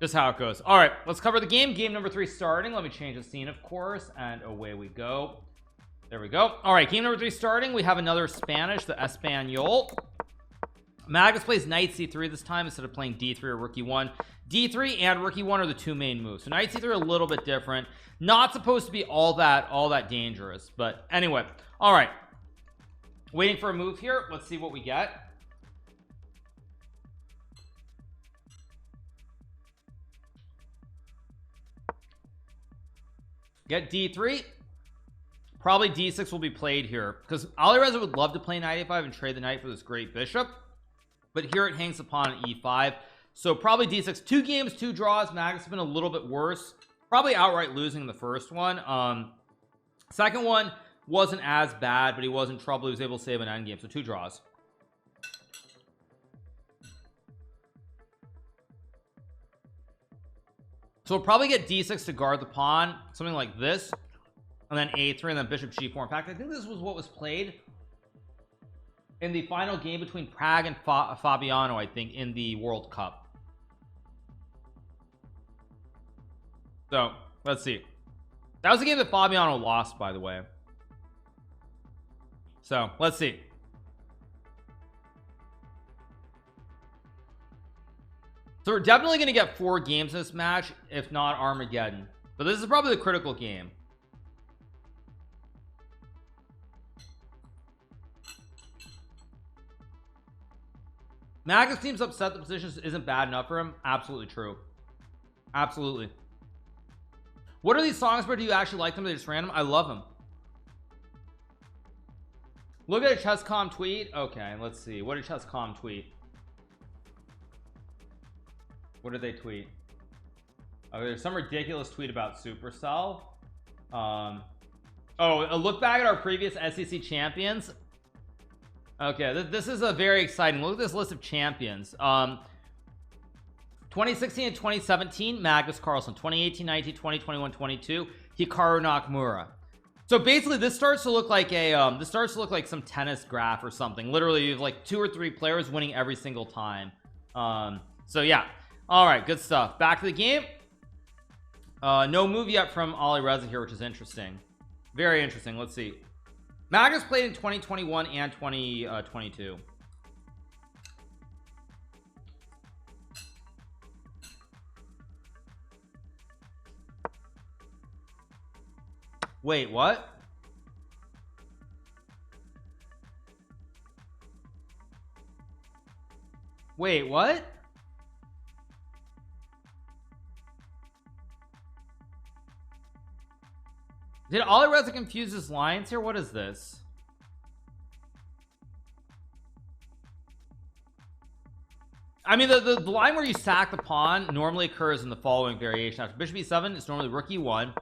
Just how it goes. All right, let's cover the game. Game number 3 starting. Let me change the scene, of course, and away we go. There we go. All right, game number 3 starting. We have another Spanish, the Espanol. Magus plays knight c3 this time instead of playing d3 or rook e1. d3 and rook e1 are the 2 main moves. So knight c3 are a little bit different. Not supposed to be all that dangerous, but anyway. All right, waiting for a move here. Let's see what we get. Get d3. Probably d6 will be played here because Alireza would love to play knight a5 and trade the knight for this great bishop, but here it hangs upon an e5. So probably d6. 2 games, 2 draws. Magus has been a little bit worse, probably outright losing the first one. Second one wasn't as bad, but he was in trouble. He was able to save an endgame. So 2 draws. So we'll probably get d6 to guard the pawn, something like this, and then a3, and then bishop g4. In fact, I think this was what was played in the final game between Prague and Fabiano, I think, in the World Cup. So let's see. That was the game that Fabiano lost, by the way. So let's see. So we're definitely going to get 4 games in this match, if not Armageddon. But this is probably the critical game. Magus seems upset the position isn't bad enough for him. Absolutely true. Absolutely. What are these songs for? Do you actually like them? They're just random. I love them. Look at a Chesscom tweet. Okay, let's see. What did Chesscom tweet? What did they tweet? Okay, there's some ridiculous tweet about Supercell. Oh, a look back at our previous SEC champions. Okay, this is a very exciting look at this list of champions. 2016 and 2017 Magnus Carlsen, 2018, 19, 20, 21, 22 Hikaru Nakamura. So basically this starts to look like a some tennis graph or something. Literally you have like 2 or 3 players winning every single time. So yeah. All right, good stuff. Back to the game. No move yet from Alireza here, which is interesting. Very interesting. Let's see. Magus played in 2021 and 2022. Wait, what? Wait, what? Did Alireza confuse his lines here? What is this? I mean, the line where you sack the pawn normally occurs in the following variation. After bishop e7, it's normally rook e1,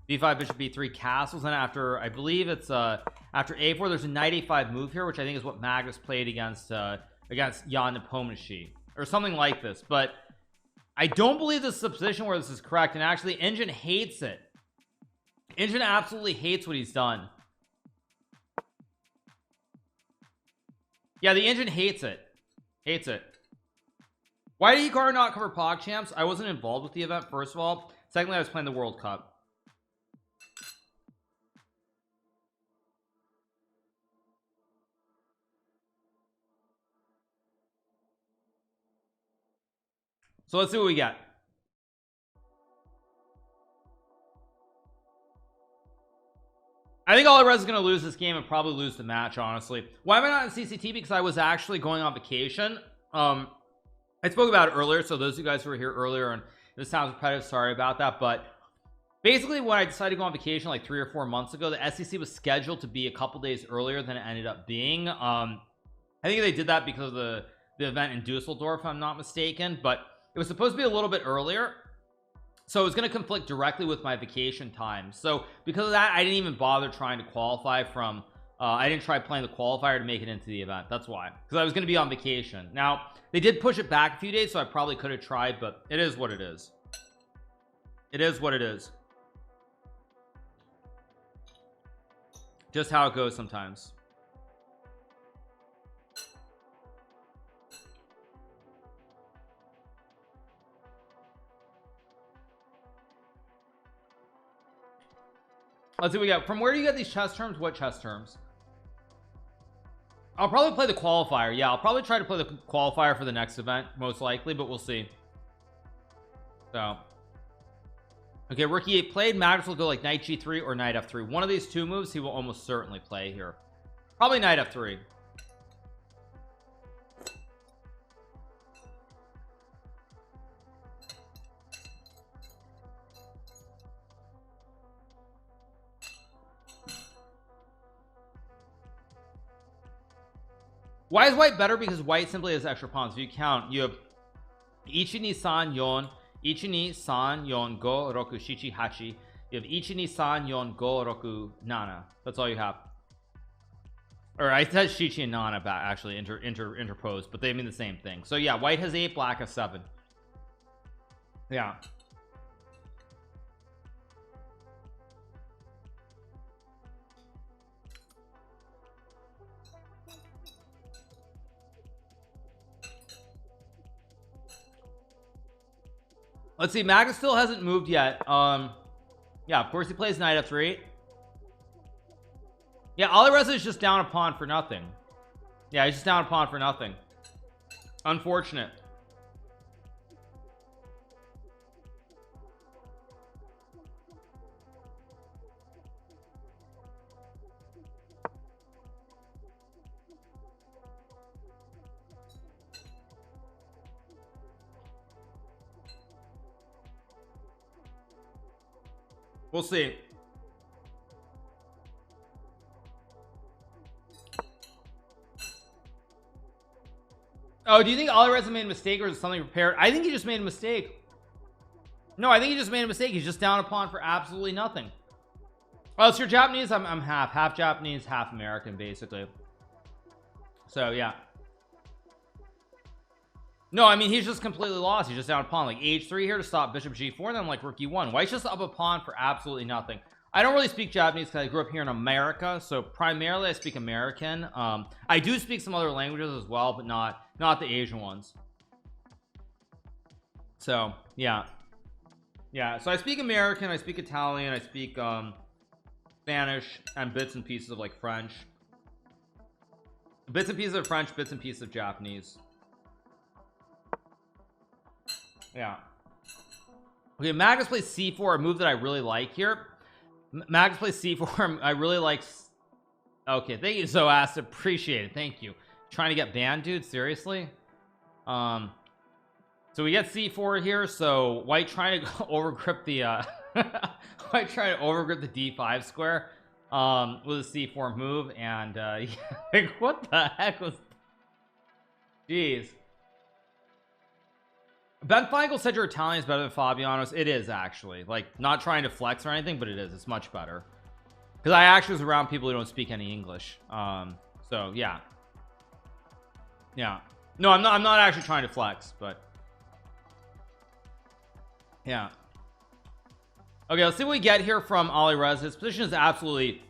b5, bishop b3, castles. And after, I believe it's after a4, there's a knight a5 move here, which I think is what Magus played against Jan Nepomniachtchi or something like this. But I don't believe this is a position where this is correct. And actually, Engine hates it. Engine absolutely hates what he's done. Yeah, the Engine hates it. Hates it. Why did Hikaru not cover PogChamps? I wasn't involved with the event, first of all. Secondly, I was playing the World Cup. So let's see what we got. I think Alireza is going to lose this game and probably lose the match, honestly. Why am I not in CCT? Because I was actually going on vacation. I spoke about it earlier, so those of you guys who were here earlier, and this sounds repetitive, sorry about that, but basically when I decided to go on vacation like 3 or 4 months ago, the SEC was scheduled to be a couple days earlier than it ended up being. I think they did that because of the event in Dusseldorf, if I'm not mistaken, but it was supposed to be a little bit earlier. So it was going to conflict directly with my vacation time. So because of that, I didn't even bother trying to qualify from I didn't try playing the qualifier to make it into the event. That's why, because I was going to be on vacation. Now they did push it back a few days, so I probably could have tried, but it is what it is. It is what it is. Just how it goes sometimes. Let's see what we got. From where do you get these chess terms? What chess terms? I'll probably play the qualifier. Yeah, I'll probably try to play the qualifier for the next event, most likely, but we'll see. So okay, rook e8 played. Magnus will go like knight g3 or knight f3. One of these two moves he will almost certainly play here. Probably knight f3. Why is white better? Because white simply has extra pawns. If you count, you have ichi ni san yon, ichi ni san yon go roku shichi hachi. You have ichi ni san yon go roku nana. That's all you have. Or I said shichi and nana back actually interposed, but they mean the same thing. So yeah, white has 8, black has 7. Yeah. Let's see, Magnus still hasn't moved yet. Yeah, of course he plays knight f3. Yeah, Alireza is just down a pawn for nothing. Yeah, he's just down a pawn for nothing. Unfortunate. We'll see. Oh, do you think Alireza made a mistake or is it something prepared? I think he just made a mistake. No, I think he just made a mistake. He's just down a pawn for absolutely nothing. Oh, so you're Japanese? I'm half Japanese, half American, basically. So yeah. No, I mean he's just completely lost. He's just down a pawn, like h3 here to stop bishop g4, and then like rook e1. White's just up a pawn for absolutely nothing. I don't really speak Japanese because I grew up here in America, so primarily I speak American. I do speak some other languages as well, but not the Asian ones. So yeah, so I speak American, I speak Italian, I speak Spanish, and bits and pieces of like French, bits and pieces of French, bits and pieces of Japanese. Yeah. Okay, Magnus plays c4, a move that I really like here. Magnus plays c4. I really like. Okay, thank you, Zoast. Appreciate it. Thank you. Trying to get banned, dude. Seriously. So we get c4 here. So white trying to overgrip the white trying to overgrip the d5 square with a c4 move, and yeah, like what the heck was? Jeez. Ben Feigl said your Italian is better than Fabiano's. It is actually, like, not trying to flex or anything, but it is. It's much better because I actually was around people who don't speak any English. So yeah. No, I'm not actually trying to flex, but yeah. Okay, let's see what we get here from Alireza. His position is absolutely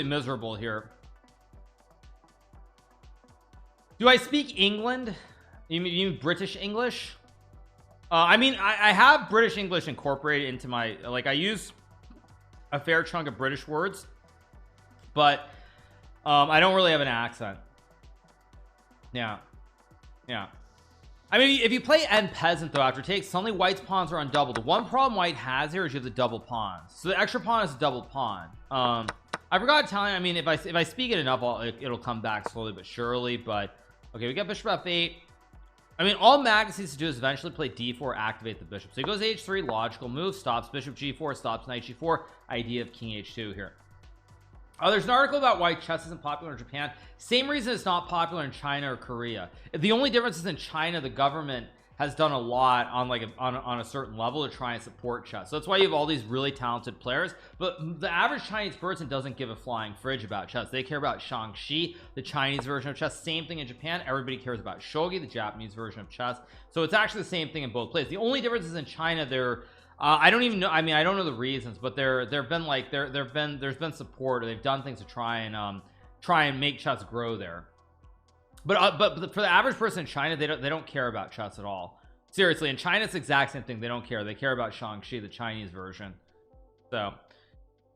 miserable here. Do I speak England? You mean British English? I mean, I have British English incorporated into my, like, I use a fair chunk of British words, but I don't really have an accent. Yeah. I mean, if you play end peasant though, after take, suddenly white's pawns are undoubled. The one problem white has here is you have the double pawns, so the extra pawn is a double pawn. I forgot Italian. I mean, if I speak it enough, it'll come back slowly but surely. But okay, we got bishop f8. I mean, all Magnus needs to do is eventually play d4, activate the bishop. So he goes h3, logical move, stops bishop g4, stops knight g4, idea of king h2 here. There's an article about why chess isn't popular in Japan. Same reason it's not popular in China or Korea. The only difference is in China, the government has done a lot on like on a certain level to try and support chess. So that's why you have all these really talented players, but the average Chinese person doesn't give a flying fridge about chess. They care about Shangxi, the Chinese version of chess. Same thing in Japan. Everybody cares about shogi, the Japanese version of chess. So it's actually the same thing in both places. The only difference is in China, they're I don't even know, I mean, I don't know the reasons, but there's been support, or they've done things to try and make chess grow there. But for the average person in China, they don't care about chess at all. Seriously, in China it's the exact same thing. They don't care. They care about Shangxi, the Chinese version. So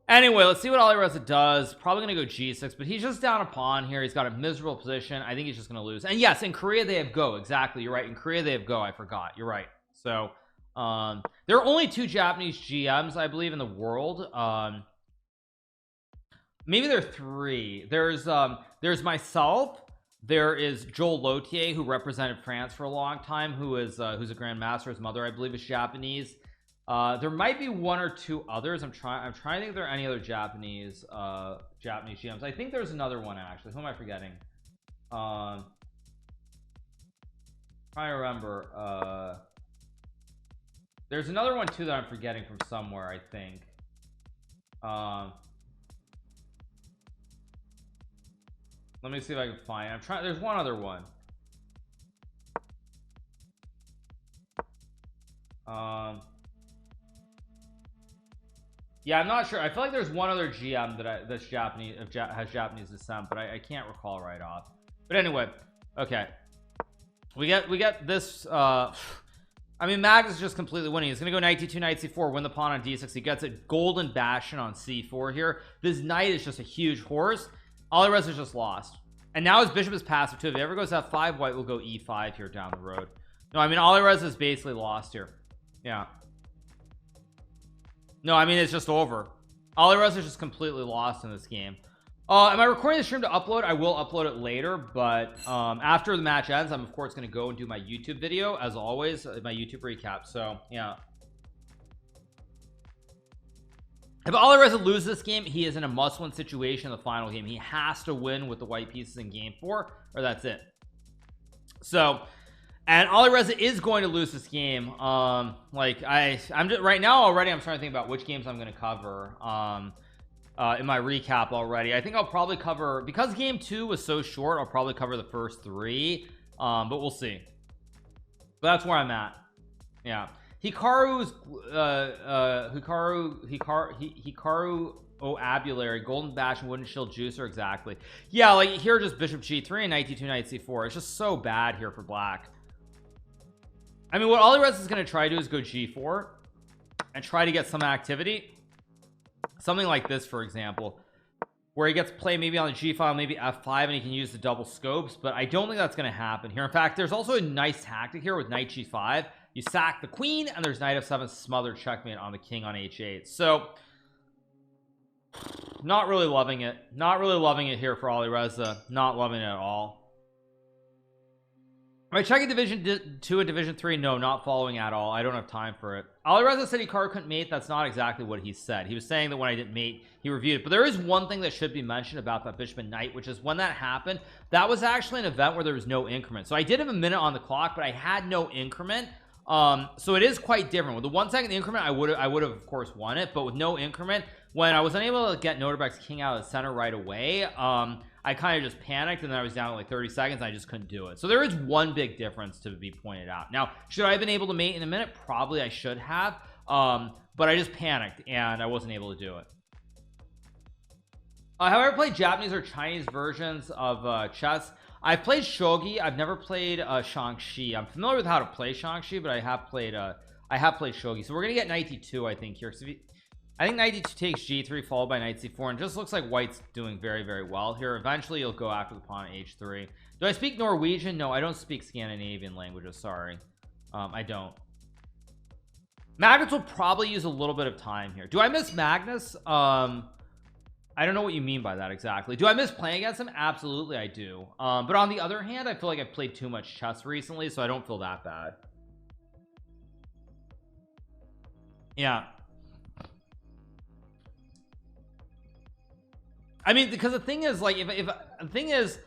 Anyway, let's see what Alireza does. Probably gonna go g6, but he's just down a pawn here. He's got a miserable position. I think he's just gonna lose. And yes, in Korea they have go. Exactly, you're right. In Korea they have go. I forgot. You're right. So there are only 2 Japanese GMs, I believe, in the world. Maybe there are 3. There's myself. There is Joel Lautier, who represented France for a long time, who's a grandmaster. His mother, I believe, is Japanese. There might be 1 or 2 others. I'm trying to think if there are any other Japanese GMs. I think there's another one, actually. Who am I forgetting? Trying to remember. There's another one too that I'm forgetting from somewhere, I think. Let me see if I can find. I'm trying. There's one other one. Yeah, I'm not sure. I feel like there's one other GM that's Japanese, has Japanese descent, but I can't recall right off. But anyway, okay. We get this. I mean, Magnus is just completely winning. He's gonna go knight d2, knight c4, win the pawn on d6. He gets a golden bastion on c4 here. This knight is just a huge horse. Alireza is just lost, and now his bishop is passive too. If he ever goes f5, white will go e5 here down the road. No, I mean Alireza is basically lost here. Yeah. No, I mean it's just over. Alireza is just completely lost in this game. Am I recording the stream to upload? I will upload it later, but after the match ends, I'm of course going to go and do my YouTube video, as always, my YouTube recap. So yeah, if Alireza loses this game, he is in a must-win situation in the final game. He has to win with the white pieces in game 4, or that's it. So, and Alireza is going to lose this game. Like I'm just right now already. I'm trying to think about which games I'm going to cover. In my recap already. I think I'll probably cover, because game 2 was so short, I'll probably cover the first 3, but we'll see. But that's where I'm at. Yeah, Hikaru's Hikaru Abulary, golden bastion, wooden shield, juicer. Exactly. Yeah, like here, just bishop g3 and knight d2, knight c4. It's just so bad here for black. I mean, what Alireza is going to try to do is go g4 and try to get some activity. Something like this, for example, where he gets play maybe on the g file, maybe f5, and he can use the double scopes, but I don't think that's going to happen here. In fact, there's also a nice tactic here with knight g5. You sack the queen, and there's knight f7, smothered checkmate on the king on h8. So not really loving it. Not really loving it here for Alireza. Not loving it at all. Am I checking division 2 and division 3? No, not following at all. I don't have time for it. Alireza said Hikaru couldn't mate. That's not exactly what he said. He was saying that when I didn't mate, he reviewed it. But there is one thing that should be mentioned about that bishop and knight, which is when that happened, that was actually an event where there was no increment. So I did have a minute on the clock, but I had no increment. So it is quite different. With the 1 second increment, I would have of course won it, but with no increment, when I was unable to get Noterbeck's king out of the center right away, I kind of just panicked, and then I was down to like 30 seconds, and I just couldn't do it. So there is one big difference to be pointed out. Now, should I have been able to mate in a minute? Probably I should have, but I just panicked and I wasn't able to do it. Have I ever played Japanese or Chinese versions of chess? I've played shogi. I've never played Shangxi. I'm familiar with how to play Shangxi, but I have played shogi. So we're gonna get knight d2, I think, here. I think knight d2 takes g3 followed by knight c4, and just looks like white's doing very, very well here. Eventually you'll go after the pawn at h3. Do I speak Norwegian? No, I don't speak Scandinavian languages. Sorry, I don't. Magnus will probably use a little bit of time here. Do I miss Magnus? I don't know what you mean by that exactly. Do I miss playing against him? Absolutely I do. But on the other hand, I feel like I've played too much chess recently, so I don't feel that bad. Yeah, I mean, because the thing is, like, if the thing is,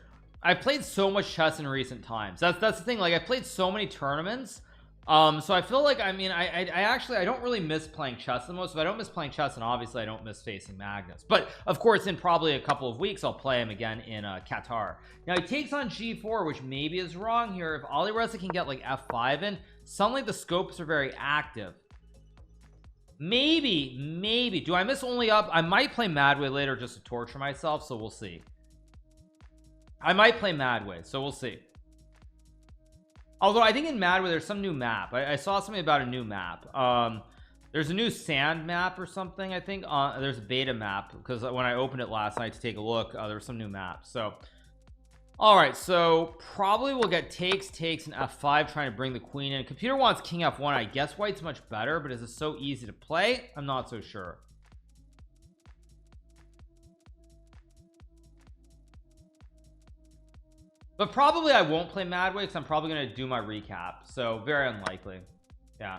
I've played so much chess in recent times. That's the thing. Like, I've played so many tournaments, so I feel like, I mean, I actually, I don't really miss playing chess the most. If I don't miss playing chess, and obviously I don't miss facing Magnus, but of course in probably a couple of weeks I'll play him again in Qatar. Now he takes on g4, which maybe is wrong here. If Alireza can get like f5 in, suddenly the scopes are very active. Maybe do I miss only up? I might play Madway later just to torture myself, so we'll see. I might play Madway, so we'll see. Although I think in Madway there's some new map. I saw something about a new map. There's a new sand map or something, I think. There's a beta map because when I opened it last night to take a look, there were some new maps. So all right, so probably we'll get takes and f5 trying to bring the queen in. Computer wants king f1. I guess white's much better, but is it so easy to play? I'm not so sure. But probably I won't play Mad Way because I'm probably going to do my recap. So very unlikely. Yeah.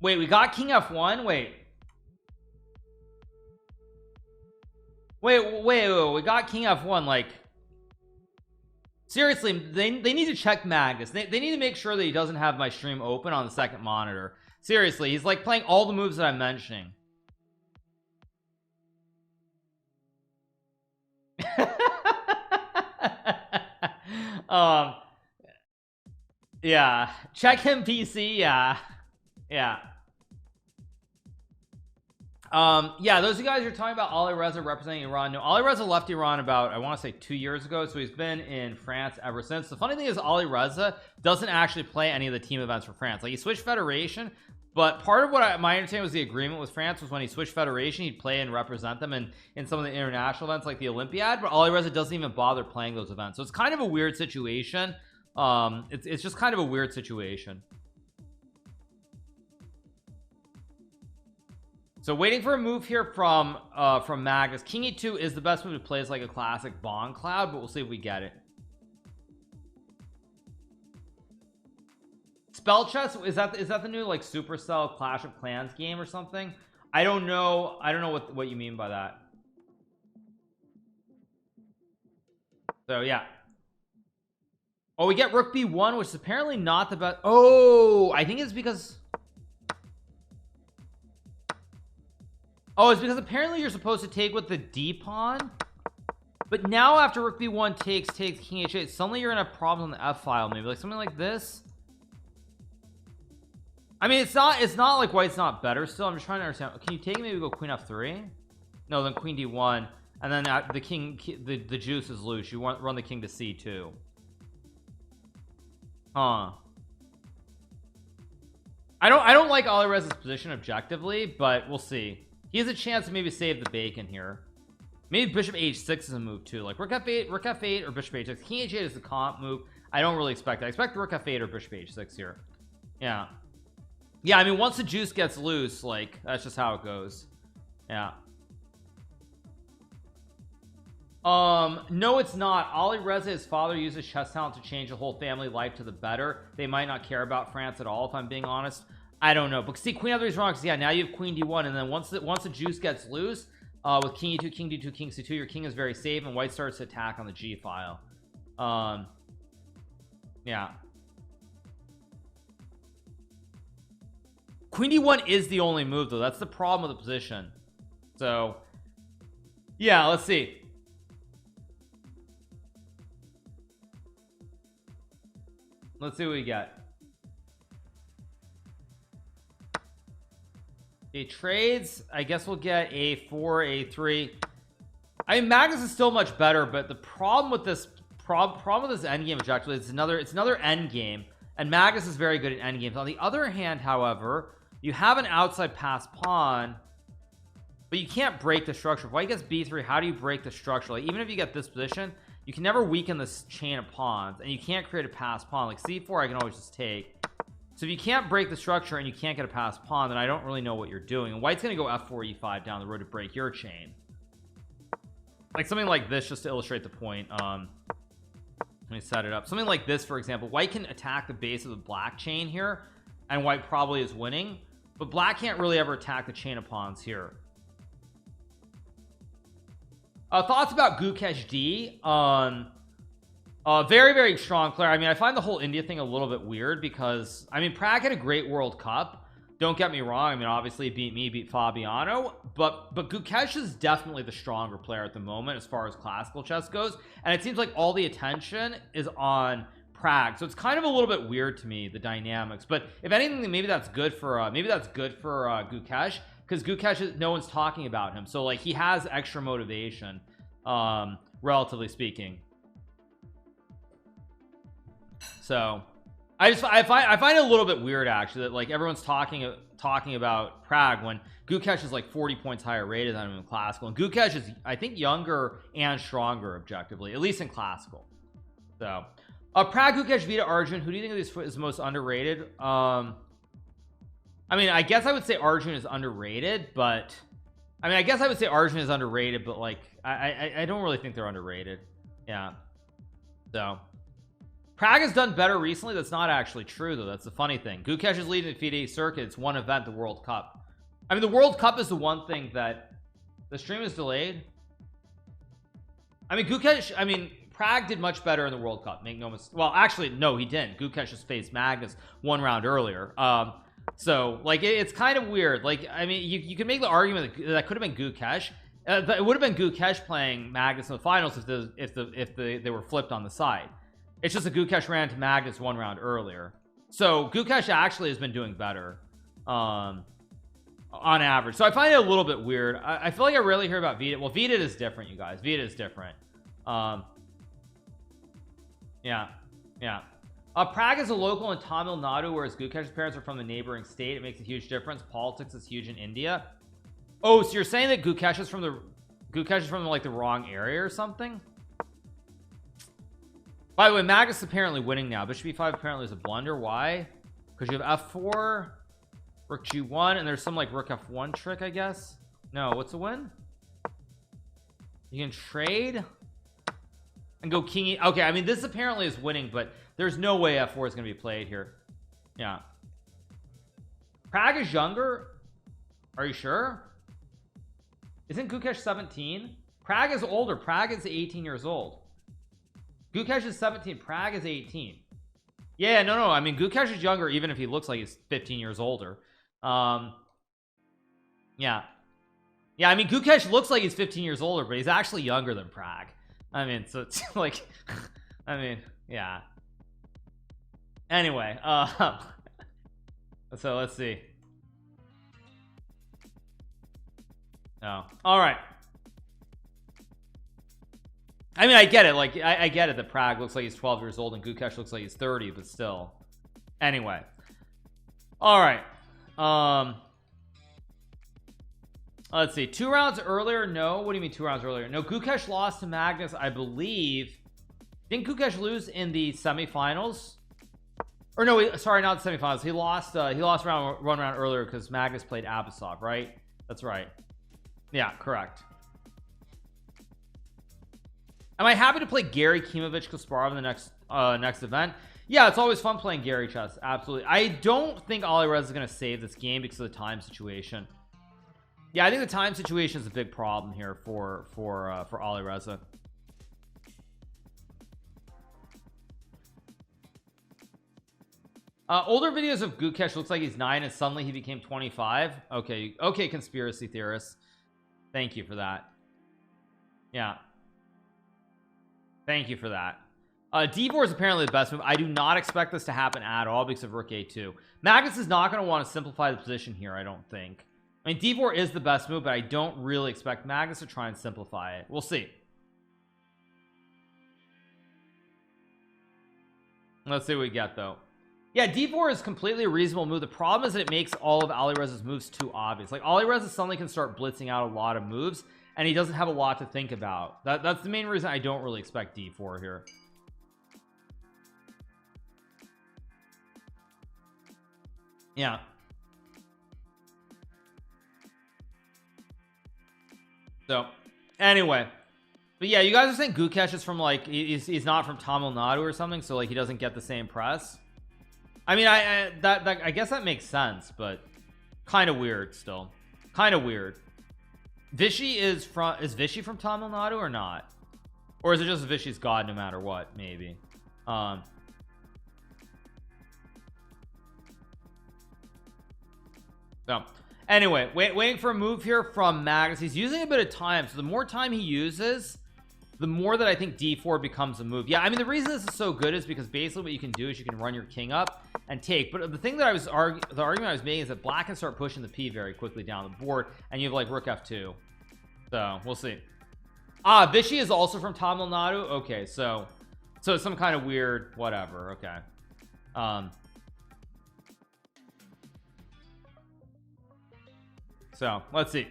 Wait, we got king f1. Wait, we got king f1. Like, seriously, they need to check Magnus. They need to make sure that he doesn't have my stream open on the second monitor. Seriously, he's like playing all the moves that I'm mentioning. Yeah, check him PC. Yeah. Yeah, those of you guys are talking about Ali Reza representing Iran. No, Ali Reza left Iran about, I want to say 2 years ago, so he's been in France ever since. The funny thing is Ali Reza doesn't actually play any of the team events for France. Like, he switched federation, but part of what my understanding was the agreement with France was when he switched federation, he'd play and represent them in some of the international events like the Olympiad, but Ali Reza doesn't even bother playing those events. So it's kind of a weird situation. It's just kind of a weird situation. So waiting for a move here from Magnus. King e2 is the best move to play as like a classic Bond Cloud, but we'll see if we get it. Spell chess, is that the new like Supercell Clash of Clans game or something? I don't know what you mean by that. So yeah. Oh, we get rook b1, which is apparently not the best. Oh, I think it's because apparently you're supposed to take with the d pawn, but now after rook b1 takes king h8, suddenly you're gonna have problems on the f file, maybe like something like this. I mean, it's not like white's not better still. I'm just trying to understand. Can you take maybe go queen f3? No, then queen d1, and then the king, the juice is loose. You want run the king to c2. Huh. I don't like Ali Reza's position objectively, but we'll see. He has a chance to maybe save the bacon here. Maybe bishop h6 is a move too, like rook f8 or bishop h6. King h8 is the comp move. I don't really expect that. I expect rook f8 or bishop h6 here. Yeah, I mean, once the juice gets loose, like, that's just how it goes. Yeah. No, it's not. Ali Reza, his father, uses chess talent to change the whole family life to the better. They might not care about France at all, if I'm being honest. I don't know, but see, queen f3 is wrong because yeah, now you have queen d1, and then once the juice gets loose, with king e2, king d2, king c2, your king is very safe, and white starts to attack on the g file. Yeah. Queen d1 is the only move though. That's the problem with the position. So yeah, let's see. Let's see what we get. Okay, trades. I guess we'll get a4, a3. I mean, Magnus is still much better, but the problem with this problem with this endgame objectively is it's another endgame, and Magnus is very good at endgames. On the other hand, however, you have an outside pass pawn, but you can't break the structure. If white gets b3, how do you break the structure? Like, even if you get this position, you can never weaken this chain of pawns, and you can't create a pass pawn. Like c4 I can always just take. So if you can't break the structure and you can't get a pass pawn, then I don't really know what you're doing. And white's gonna go f4 e5 down the road to break your chain, like something like this, just to illustrate the point. Let me set it up. Something like this, for example. White can attack the base of the black chain here, and white probably is winning, but black can't really ever attack the chain of pawns here. Thoughts about Gukesh D? Very, very strong player. I mean, I find the whole India thing a little bit weird because, I mean, Prag had a great World Cup. Don't get me wrong. I mean, obviously beat me, beat Fabiano, but Gukesh is definitely the stronger player at the moment as far as classical chess goes, and it seems like all the attention is on Prag, so it's kind of a little bit weird to me, the dynamics. But if anything, maybe that's good for Gukesh, because Gukesh no one's talking about him, so like he has extra motivation. relatively speaking. So I find it a little bit weird actually that like everyone's talking about Prague when Gukesh is like 40 points higher rated than him in classical, and Gukesh is I think younger and stronger objectively, at least in classical. So Prague, Gukesh, Vita, Arjun, who do you think of these is the most underrated? I mean, I guess I would say Arjun is underrated, but I mean, I guess I would say Arjun is underrated, but like I don't really think they're underrated. Yeah. So Prague has done better recently. That's not actually true though. That's the funny thing. Gukesh is leading the FIDE circuit. It's one event, the World Cup. I mean, the World Cup is the one thing that the stream is delayed. I mean, Prague did much better in the World Cup. Make no mistake. Well, actually, no, he didn't. Gukesh just faced Magnus one round earlier. So like it's kind of weird. Like, I mean, you can make the argument that could have been Gukesh. It would have been Gukesh playing Magnus in the finals if they were flipped on the side. It's just that Gukesh ran to Magnus one round earlier. So Gukesh actually has been doing better on average. So I find it a little bit weird. I feel like I rarely hear about Vita. Well, Vita is different, you guys. Vita is different. Yeah. Prague is a local in Tamil Nadu, whereas Gukesh's parents are from the neighboring state. It makes a huge difference. Politics is huge in India. Oh, so you're saying that Gukesh is from like the wrong area or something? By the way, Magnus is apparently winning now. Bishop e5 apparently is a blunder. Why? Because you have f4, rook g1, and there's some like rook f1 trick, I guess. No, what's a win? You can trade and go king e. Okay, I mean, this apparently is winning, but there's no way f4 is going to be played here. Yeah. Prague is younger. Are you sure? Isn't Gukesh 17? Prague is older. Prague is 18 years old. Gukesh is 17. Prague is 18. Yeah, no. I mean, Gukesh is younger, even if he looks like he's 15 years older. Yeah. I mean, Gukesh looks like he's 15 years older, but he's actually younger than Prague. I mean, so it's like, I mean, yeah. Anyway, so let's see. No. All right. I mean, I get it. Like, I get it that Prague looks like he's 12 years old and Gukesh looks like he's 30, but still. Anyway. All right. Let's see. 2 rounds earlier? No. What do you mean 2 rounds earlier? No, Gukesh lost to Magnus, I believe. Didn't Gukesh lose in the semifinals? Or no, sorry, not the semifinals. He lost one round earlier because Magnus played Abasov, right? That's right. Yeah, correct. Am I happy to play Gary Kimovich Kasparov in the next event? Yeah, it's always fun playing Gary chess. Absolutely. I don't think Alireza is going to save this game because of the time situation. Yeah, I think the time situation is a big problem here for Alireza. Older videos of Gukesh looks like he's 9 and suddenly he became 25. Okay, conspiracy theorists. Thank you for that. Yeah. Thank you for that. D4 is apparently the best move. I do not expect this to happen at all because of rook a2. Magnus is not going to want to simplify the position here, I don't think. I mean, d4 is the best move, but I don't really expect Magnus to try and simplify it. We'll see. Let's see what we get though. Yeah, d4 is completely a reasonable move. The problem is that it makes all of Alireza's moves too obvious. Like, Alireza suddenly can start blitzing out a lot of moves and he doesn't have a lot to think about. That's the main reason I don't really expect d4 here. Yeah. So anyway, but yeah, you guys are saying Gukesh is from like he's not from Tamil Nadu or something, so like he doesn't get the same press. I mean, I guess that makes sense, but kind of weird still. Kind of weird. Vishy is Vishy from Tamil Nadu or not? Or is it just Vishy's god no matter what? Maybe. So anyway, waiting for a move here from Magnus. He's using a bit of time, so the more time he uses, the more that I think d4 becomes a move. Yeah, I mean, the reason this is so good is because basically what you can do is you can run your king up and take. But the thing that the argument I was making is that black can start pushing the p very quickly down the board and you have like rook f2. So we'll see. Vishy is also from Tamil Nadu. Okay, so it's some kind of weird whatever. Okay. So let's see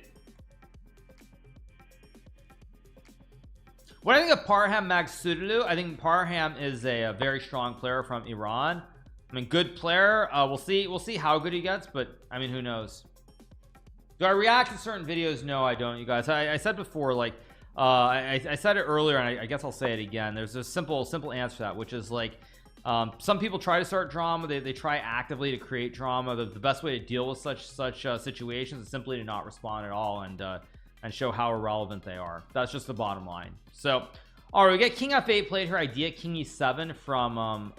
what I think of Parham Magsudulu. I think Parham is a very strong player from Iran. I mean, good player. We'll see how good he gets, but I mean, who knows? Do I react to certain videos? No, I don't, you guys. I said before, like I said it earlier, and I guess I'll say it again. There's a simple answer to that, which is like some people try to start drama. They try actively to create drama. The best way to deal with such situations is simply to not respond at all and show how irrelevant they are. That's just the bottom line. So all right, we get king f8 played here. Idea king e7 from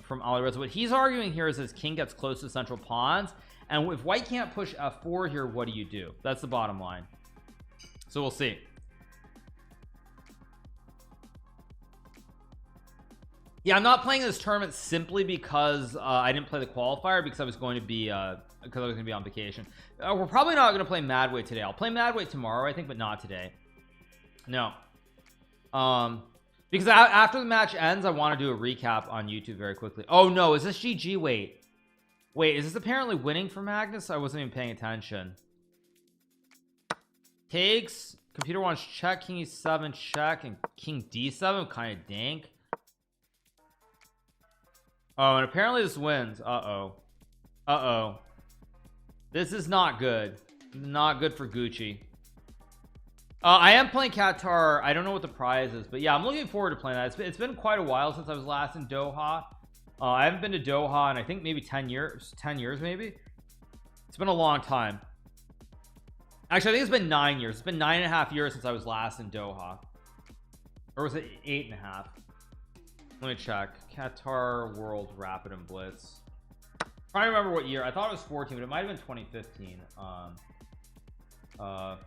Ali Reza. What he's arguing here is his king gets close to central pawns, and if white can't push f4 here, what do you do? That's the bottom line. So we'll see. Yeah, I'm not playing this tournament simply because I didn't play the qualifier, because I was going to be on vacation. We're probably not going to play Madweight today. I'll play Madweight tomorrow, I think, but not today. No. Because after the match ends, I want to do a recap on YouTube very quickly. Oh no, is this GG? Wait, is this apparently winning for Magnus? I wasn't even paying attention. Takes, computer wants check, king e7 check, and king d7 kind of dank. Oh, and apparently this wins. Uh-oh. This is not good. Not good for Gucci. I am playing Qatar. I don't know what the prize is, but yeah, I'm looking forward to playing that. It's been quite a while since I was last in Doha. I haven't been to Doha in I think maybe 10 years maybe. It's been a long time. Actually, I think it's been 9 years. It's been 9.5 years since I was last in Doha. Or was it 8.5? Let me check. Qatar World Rapid and Blitz. Trying to remember what year. I thought it was 14, but it might have been 2015. Trying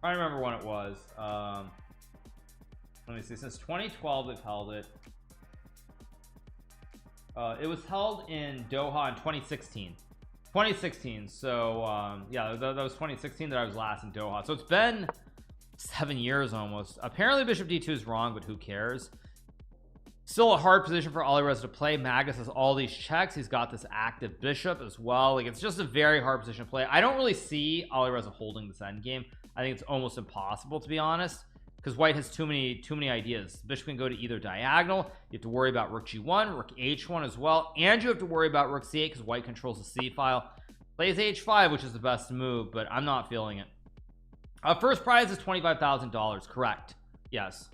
to remember when it was. Let me see. Since 2012 they've held it. It was held in Doha in 2016. So yeah, that was 2016 that I was last in Doha. So it's been 7 years almost. Apparently bishop d2 is wrong, but who cares? Still a hard position for Alireza to play. Magus has all these checks. He's got this active bishop as well. Like, it's just a very hard position to play. I don't really see Alireza holding this endgame. I think it's almost impossible, to be honest, because white has too many ideas. Bishop can go to either diagonal. You have to worry about rook g1, rook h1 as well, and you have to worry about rook c8 because white controls the c file. Plays h5, which is the best move, but I'm not feeling it. First prize is $25,000. Correct. Yes.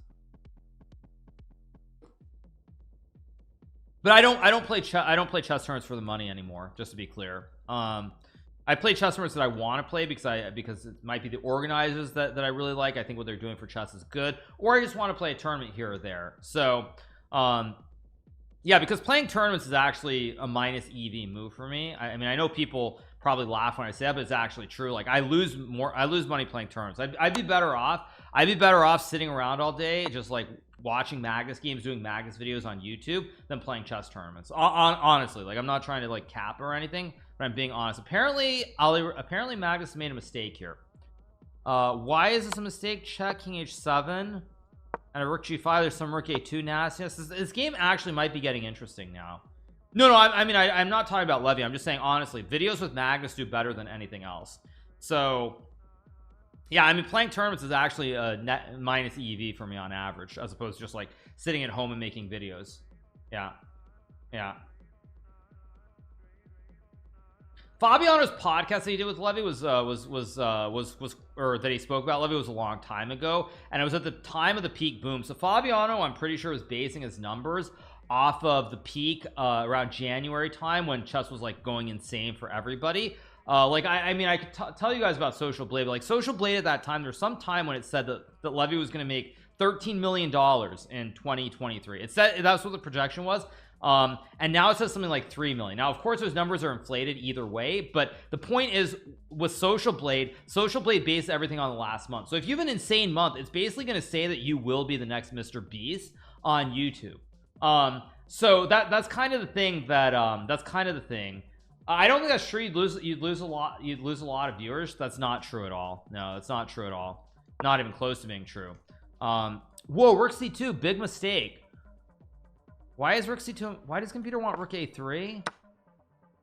But I don't play chess tournaments for the money anymore, just to be clear. I play chess tournaments that I want to play because it might be the organizers that I really like. I think what they're doing for chess is good, or I just want to play a tournament here or there. So yeah, because playing tournaments is actually a minus EV move for me. I mean, I know people probably laugh when I say that, but it's actually true. Like, I lose money playing tournaments. I'd be better off sitting around all day just like watching Magnus games, doing Magnus videos on YouTube than playing chess tournaments. Honestly, like, I'm not trying to like cap or anything, but I'm being honest. Apparently Magnus made a mistake here. Why is this a mistake? Check, king h7 and a rook g5. There's some rook a2 nastiness. This game actually might be getting interesting now. No, I mean, I'm not talking about Levy. I'm just saying, honestly, videos with Magnus do better than anything else. So yeah, I mean, playing tournaments is actually a net minus EV for me on average, as opposed to just like sitting at home and making videos. Yeah. Fabiano's podcast that he did with Levy was or that he spoke about Levy was a long time ago, and it was at the time of the peak boom. So Fabiano, I'm pretty sure, was basing his numbers off of the peak around January time when chess was like going insane for everybody. Like, I mean, I could tell you guys about Social Blade, but like Social Blade at that time, there's some time when it said that Levy was going to make $13 million in 2023. It said that's what the projection was. And now it says something like 3 million. Now, of course, those numbers are inflated either way, but the point is, with Social Blade based everything on the last month. So if you have an insane month, it's basically going to say that you will be the next Mr. Beast on YouTube. So that's kind of the thing I don't think that's true. You'd lose a lot of viewers. That's not true at all. No, that's not true at all. not even close to being true. Whoa, rook c2, big mistake. Why is rook c2? Why does computer want rook a3?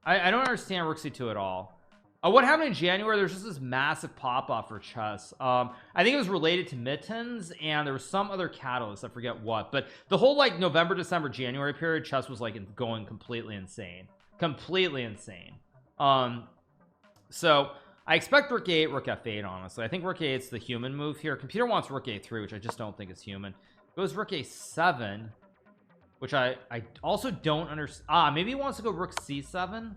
I don't understand rook c2 at all. What happened in January? There's just this massive pop-off for chess. I think it was related to mittens, and there was some other catalyst, I forget what, but the whole like November, December, January period, chess was like going completely insane. So I expect rook a8, rook f8, honestly. I think rook a8 is the human move here. Computer wants rook a3, which I just don't think is human. Goes rook a7, which I also don't understand. Maybe he wants to go rook c7.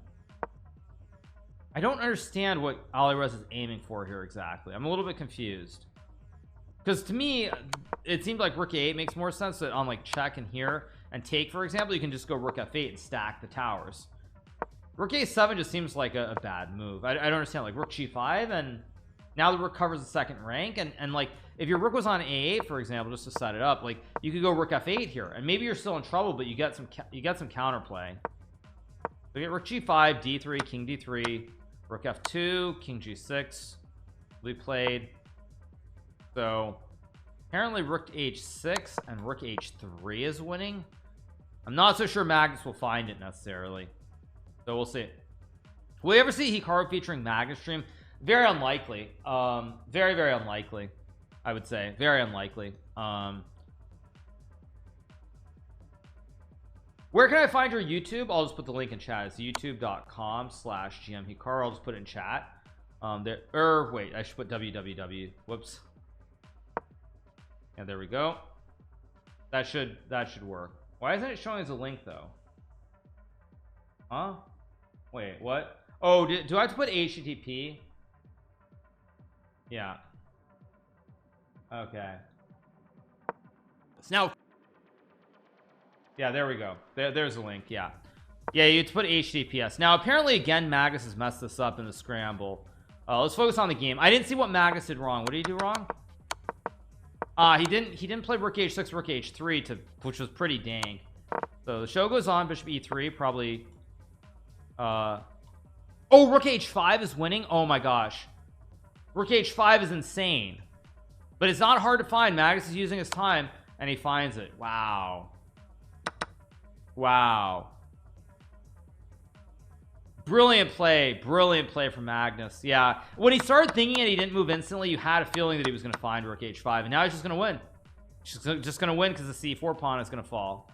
I don't understand what Alireza is aiming for here exactly. I'm a little bit confused, because to me it seemed like rook a8 makes more sense, that on like check and here and take, for example, you can just go rook f8 and stack the towers. Rook a7 just seems like a bad move. I don't understand, like rook g5, and now the rook covers the second rank, and like if your rook was on a8, for example, just to set it up, like you could go rook f8 here, and maybe you're still in trouble, but you get some counterplay. So you get rook g5, d3, king d3, rook f2, king g6 we played. So apparently rook h6 and rook h3 is winning. I'm not so sure Magnus will find it necessarily, so we'll see. Will we ever see Hikaru featuring Magnus stream? Very unlikely. Very, very unlikely, I would say. Very unlikely. Where can I find your YouTube? I'll just put the link in chat. It's youtube.com/GMHikaru. I'll just put it in chat. Wait, I should put www. Whoops. Yeah, there we go. That should work. Why isn't it showing as a link though? Huh? Wait, what? Oh, do I have to put HTTP? Yeah. Okay. So now, yeah, there we go. There's a link. Yeah, you have to put HTTPS. Now apparently again Magnus has messed this up in the scramble. Let's focus on the game. I didn't see what Magnus did wrong. What did he do wrong? He didn't play rook h6, rook h3, which was pretty dang. So the show goes on. Bishop e3, probably. Oh, rook h5 is winning. Oh my gosh, rook h5 is insane, but it's not hard to find. Magnus is using his time and he finds it. Wow. Brilliant play from Magnus. Yeah, when he started thinking it, he didn't move instantly. You had a feeling that he was going to find rook h5, and now he's just going to win. Just going to win because the c4 pawn is going to fall.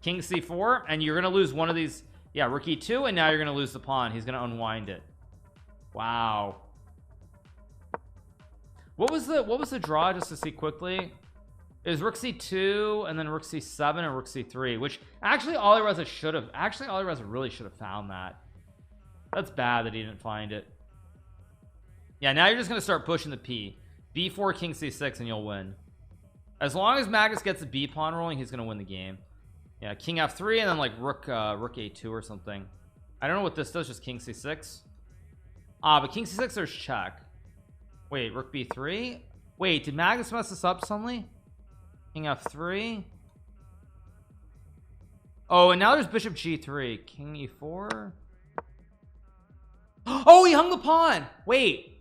King c4, and you're going to lose one of these. Yeah, rook e2, and now you're going to lose the pawn. He's going to unwind it. Wow. What was the draw, just to see quickly? It was rook c2 and then rook c7 and rook c3, which actually Alireza really should have found that. That's bad that he didn't find it. Yeah, now you're just going to start pushing the p. b4, king c6, and you'll win. As long as Magnus gets the b pawn rolling, he's going to win the game. Yeah, king f3 and then like rook a2 or something. I don't know what this does, just king c6. But king c6, there's check. Wait, rook b3? Wait, did Magnus mess this up suddenly? King f3. Oh, and now there's bishop g3. King e4. Oh, he hung the pawn. Wait.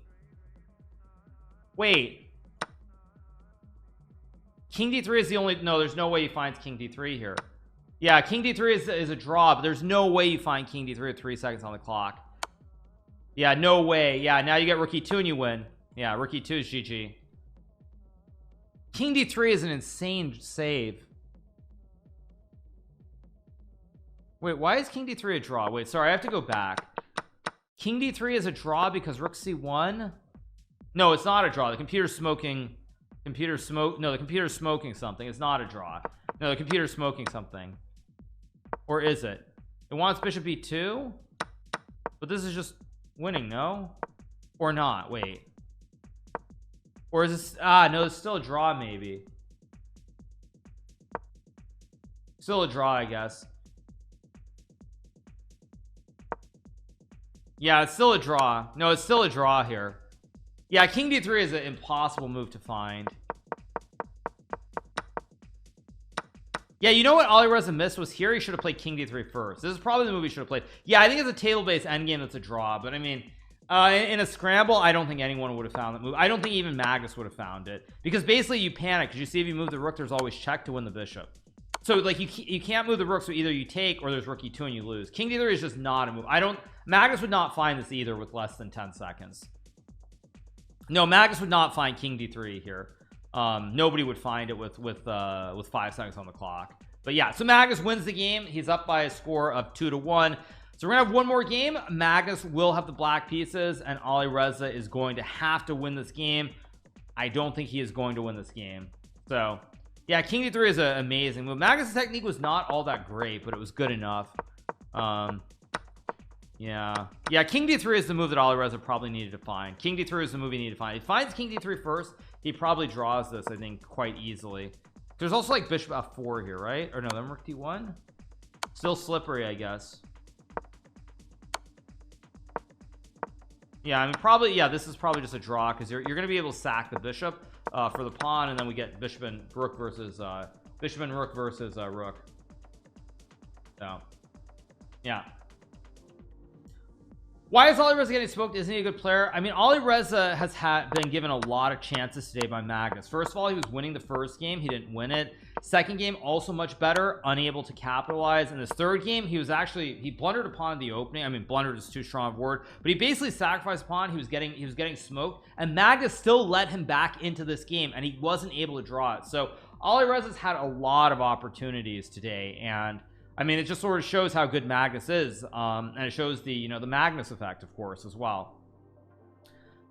King d3 is the only. No, there's no way he finds king d3 here. Yeah, king d3 is a draw, but there's no way you find king d3 with 3 seconds on the clock. Yeah, no way. Yeah, now you get rook e2 and you win. Yeah, rook e2 is GG. King d3 is an insane save. Wait, why is king d3 a draw? Wait, sorry, I have to go back. King d3 is a draw because rook c1. No, it's not a draw. The computer's smoking. No, the computer's smoking something. It's not a draw. No, the computer's smoking something. Or is it? It wants bishop e2, but this is just winning, no? Or not? Wait. Or is this? No, it's still a draw. Maybe still a draw, I guess. Yeah, it's still a draw. No, it's still a draw here. Yeah, king d3 is an impossible move to find. Yeah, you know what Alireza missed was here he should have played king d3 first. This is probably the move he should have played. Yeah, I think it's a table-based endgame that's a draw, but I mean, In a scramble, I don't think anyone would have found that move. I don't think even Magnus would have found it, because basically you panic because you see if you move the rook, there's always check to win the bishop. So like you can't move the rook, so either you take or there's rook e2 and you lose. King d3 is just not a move. Magnus would not find this either with less than 10 seconds. No, Magnus would not find king d3 here. Nobody would find it with 5 seconds on the clock. But yeah, so Magnus wins the game. He's up by a score of 2-1. So we're gonna have one more game. Magnus will have the black pieces, and Alireza is going to have to win this game. I don't think he is going to win this game. So yeah, king d3 is an amazing move. Magnus' technique was not all that great, but it was good enough. Yeah, king d3 is the move that Alireza probably needed to find. King d3 is the move he needed to find. If he finds king d3 first, he probably draws this, I think, quite easily. There's also like bishop f4 here, right? Or no, then rook d1. Still slippery, I guess. Yeah, I mean, probably, yeah, this is probably just a draw, because you're going to be able to sack the bishop for the pawn, and then we get bishop and rook versus rook. So yeah, why is Alireza getting smoked? Isn't he a good player? I mean, Alireza has been given a lot of chances today by Magnus. First of all, he was winning the first game, he didn't win it. Second game, also much better, unable to capitalize. In this third game, he blundered a pawn in the opening. I mean, blundered is too strong a word, but he basically sacrificed a pawn. He was getting smoked, and Magnus still let him back into this game, and he wasn't able to draw it. So Alireza's had a lot of opportunities today, and I mean, it just sort of shows how good Magnus is, and it shows the the Magnus effect, of course, as well.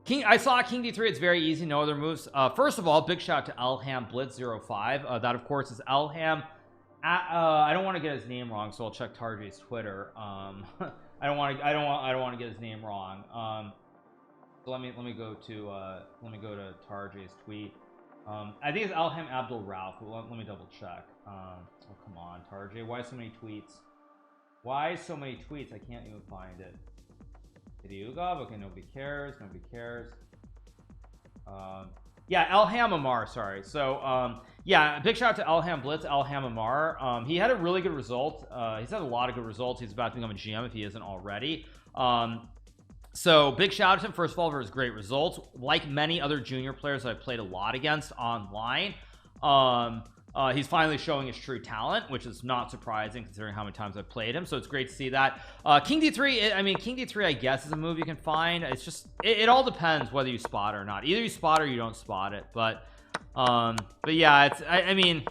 I saw king d3. It's very easy, no other moves. First of all, big shout out to Elham Blitz 05. That of course is Elham. I don't want to get his name wrong, so I'll check Tarjay's Twitter. I don't want to get his name wrong. So let me go to Tarjay's tweet. I think it's Elham Abdul Rauf. Let me double check. Oh come on, Tarjay, why so many tweets? I can't even find it. Idiugov, okay, nobody cares. Yeah, Elham Amar, sorry. So yeah, big shout out to Elham Blitz, Elham Amar. He had a really good result. He's had a lot of good results. He's about to become a GM if he isn't already. So big shout out to him, first of all, for his great results. Like many other junior players that I've played a lot against online, he's finally showing his true talent, which is not surprising considering how many times I've played him. So it's great to see that. King d3, I mean, king d3 I guess is a move you can find. It's just it all depends whether you spot it or not. Either you spot it or you don't spot it. But yeah, it's I mean,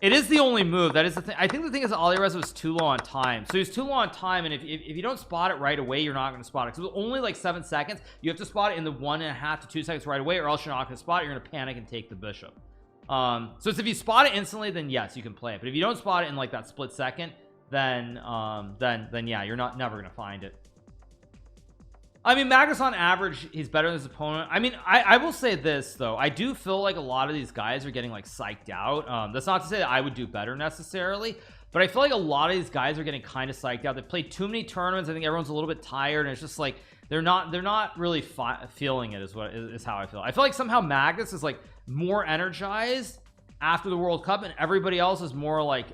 it is the only move. That is the thing. I think the thing is that Alireza was too low on time. So he's too low on time, and if you don't spot it right away, you're not going to spot it. Because it was only like 7 seconds. You have to spot it in the 1.5 to 2 seconds right away, or else you're not going to spot it. You're going to panic and take the bishop. So it's if you spot it instantly, then yes, you can play it. But if you don't spot it in like that split second, then yeah, you're never going to find it. I mean, Magnus on average, he's better than his opponent. I mean, I will say this though, I do feel like a lot of these guys are getting like psyched out. That's not to say that I would do better necessarily, but I feel like a lot of these guys are getting kind of psyched out. They played too many tournaments. I think everyone's a little bit tired, and it's just like they're not really feeling it is how I feel. I feel like somehow Magnus is like more energized after the World Cup, and everybody else is more like,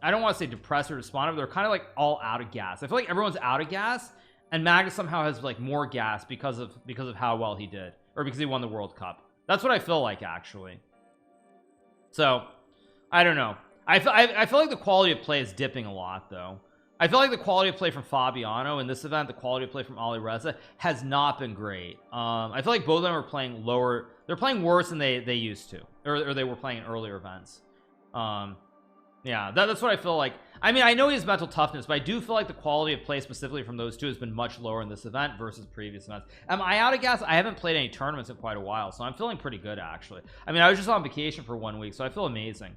I don't want to say depressed or despondent, but they're kind of like all out of gas. I feel like everyone's out of gas, and Magnus somehow has like more gas because of how well he did, or because he won the World Cup. That's what I feel like, actually. So I don't know. I feel like the quality of play is dipping a lot though. I feel like the quality of play from Fabiano in this event, the quality of play from Alireza has not been great. I feel like both of them are playing lower. They're playing worse than they used to, or they were playing in earlier events. Yeah, that's what I feel like. I mean, I know he has mental toughness, but I do feel like the quality of play specifically from those two has been much lower in this event versus previous events. Am I out of gas? I haven't played any tournaments in quite a while, so I'm feeling pretty good actually. I mean, I was just on vacation for 1 week, so I feel amazing.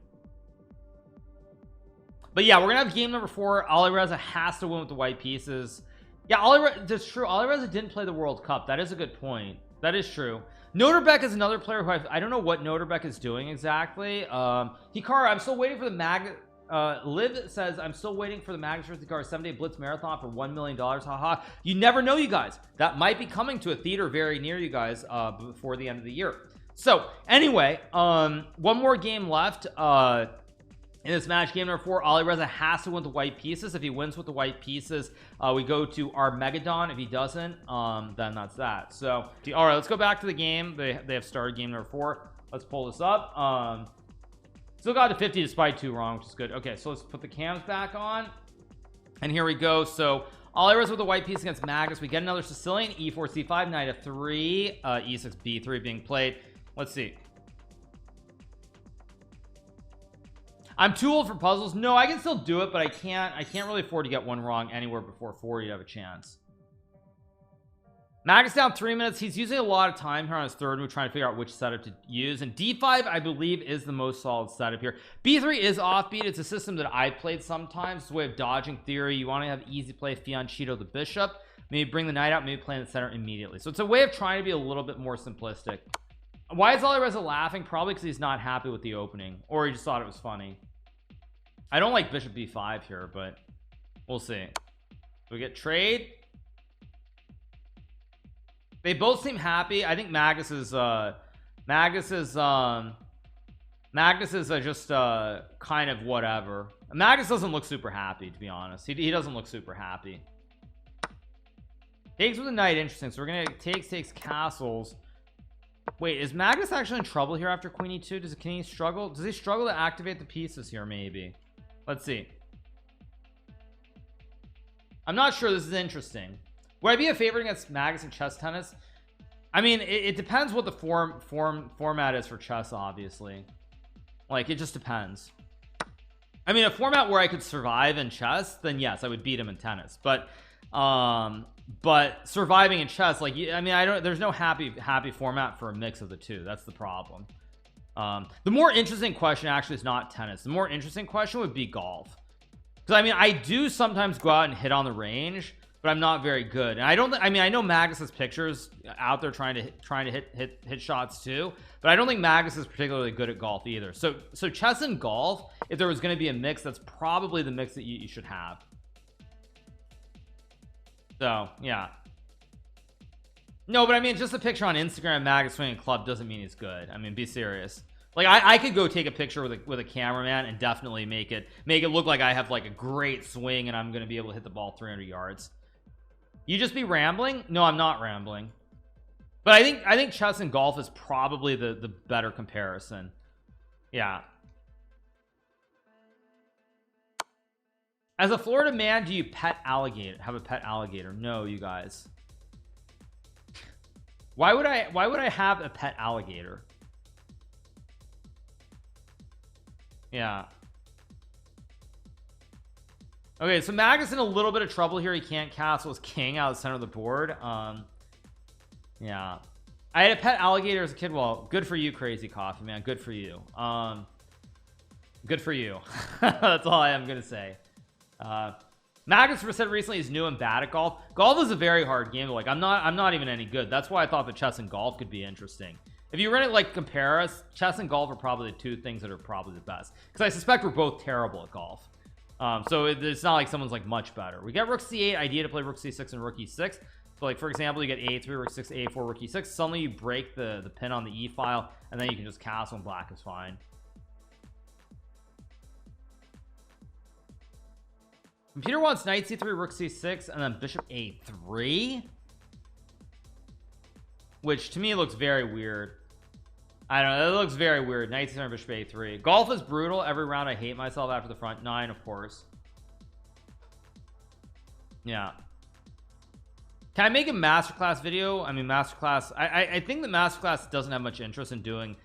But yeah, we're gonna have game number 4. Alireza has to win with the white pieces. Yeah, that's true. Alireza didn't play the World Cup. That is a good point. That is true. Noterbeck is another player who I don't know what Noterbeck is doing exactly. Hikaru, I'm still waiting for the Liv says, I'm still waiting for the Magnus vs. Hikaru 7-day blitz marathon for $1 million. Haha. You never know, you guys. That might be coming to a theater very near you guys before the end of the year. So anyway, one more game left. in this match. Game number 4, Alireza has to win the white pieces. If he wins with the white pieces, we go to Armageddon. If he doesn't, then that's that. So all right, let's go back to the game. They have started game number 4. Let's pull this up. Still got to 50 despite 2 wrong, which is good. Okay, so let's put the cams back on, and here we go. So Alireza with the white piece against Magnus. We get another Sicilian. E4 c5, knight f3, e6 b3 being played. Let's see. I'm too old for puzzles. No, I can still do it, but I can't really afford to get one wrong anywhere before 40 to have a chance. Magnus down 3 minutes. He's using a lot of time here on his third move, trying to figure out which setup to use, and d5 I believe is the most solid setup here. b3 is offbeat. It's a system that I played sometimes. It's a way of dodging theory. You want to have easy play, fianchetto the bishop, maybe bring the knight out, maybe play in the center immediately. So it's a way of trying to be a little bit more simplistic. Why is Alireza laughing? Probably because he's not happy with the opening, or he just thought it was funny. I don't like bishop b5 here, but we'll see. We get trade. They both seem happy. I think Magnus is just kind of whatever. Magnus doesn't look super happy, to be honest. He doesn't look super happy. Takes with a knight, interesting. So we're gonna takes castles. Wait, is Magnus actually in trouble here after queen e2? Can he struggle? Does he struggle to activate the pieces here? Maybe. Let's see. I'm not sure. This is interesting. Would I be a favorite against Magnus in chess tennis? I mean, it depends what the format is for chess, obviously. Like, it just depends. I mean, a format where I could survive in chess, then yes, I would beat him in tennis. But surviving in chess, like, I mean, there's no happy format for a mix of the two. That's the problem. The more interesting question actually is not tennis. The more interesting question would be golf, because I mean, I do sometimes go out and hit on the range, but I'm not very good. And I mean, I know Magnus has pictures out there trying to hit shots too, but I don't think Magnus is particularly good at golf either. So chess and golf, if there was going to be a mix, that's probably the mix that you should have. So yeah. No, but I mean, just a picture on Instagram Magnus swinging club doesn't mean he's good. I mean, be serious. Like, I could go take a picture with a cameraman and definitely make it look like I have like a great swing and I'm gonna be able to hit the ball 300 yards. You just be rambling? No, I'm not rambling. But I think chess and golf is probably the better comparison. Yeah. As a Florida man, do you pet alligator? Have a pet alligator? No, you guys. Why would I have a pet alligator? Yeah. Okay, so Magnus in a little bit of trouble here. He can't castle his king out of the center of the board. Yeah. I had a pet alligator as a kid. Well, good for you, Crazy Coffee, man. Good for you. Good for you. That's all I am gonna say. Magnus said recently he's new and bad at golf. Golf is a very hard game. Like, I'm not even any good. That's why I thought that chess and golf could be interesting. If you were to like compare us, chess and golf are probably the two things that are probably the best, because I suspect we're both terrible at golf. So it's not like someone's like much better. We get rook c8, idea to play rook c6 and rook e6. So like, for example, you get a3, rook 6, a4, rook e6. Suddenly you break the pin on the e file, and then you can just castle and black is fine. Computer wants knight c3, rook c6, and then bishop a3, which to me looks very weird. I don't know, it looks very weird. Knight c7, bishop a3. Golf is brutal. Every round I hate myself after the front nine, of course. Yeah. Can I make a masterclass video? I mean, masterclass, I think the masterclass doesn't have much interest in doing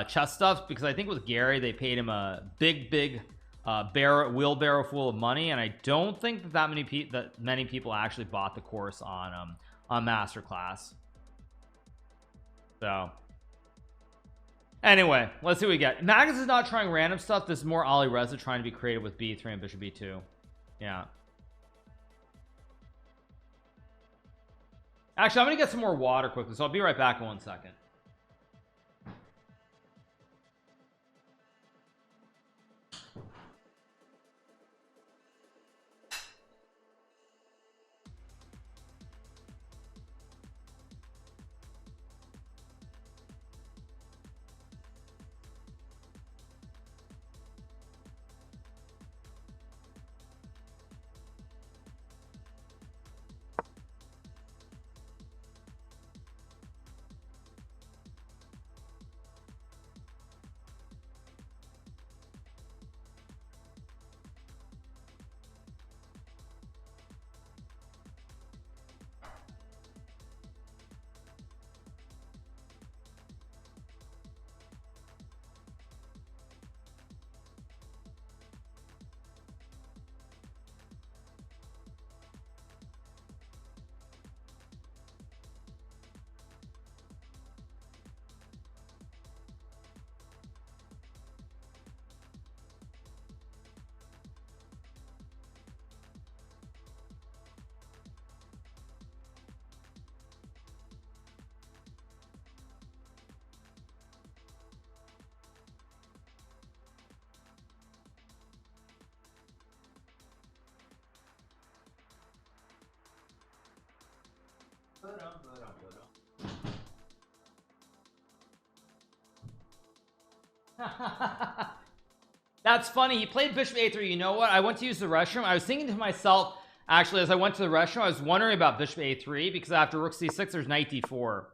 chess stuff, because I think with Gary they paid him a big wheelbarrow full of money, and I don't think that many people actually bought the course on masterclass. So anyway, let's see what we get. Magnus is not trying random stuff. This is more Alireza trying to be creative with b3 and bishop b2. Yeah. Actually, I'm gonna get some more water quickly, so I'll be right back in 1 second. That's funny. He played bishop a3. You know what? I went to use the restroom. I was thinking to myself, actually, as I went to the restroom, I was wondering about bishop a3 because after rook c6, there's knight d4.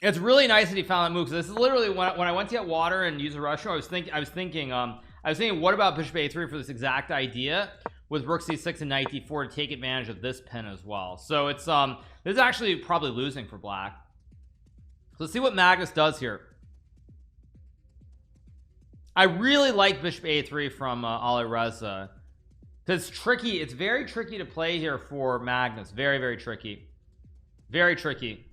It's really nice that he found that move because this is literally when I went to get water and use the restroom. I was thinking, what about bishop a3 for this exact idea with rook c6 and knight d4 to take advantage of this pin as well. So it's this is actually probably losing for black. So let's see what Magnus does here. I really like bishop a3 from Alireza. It's tricky. It's very tricky to play here for Magnus. Very, very tricky. Very tricky.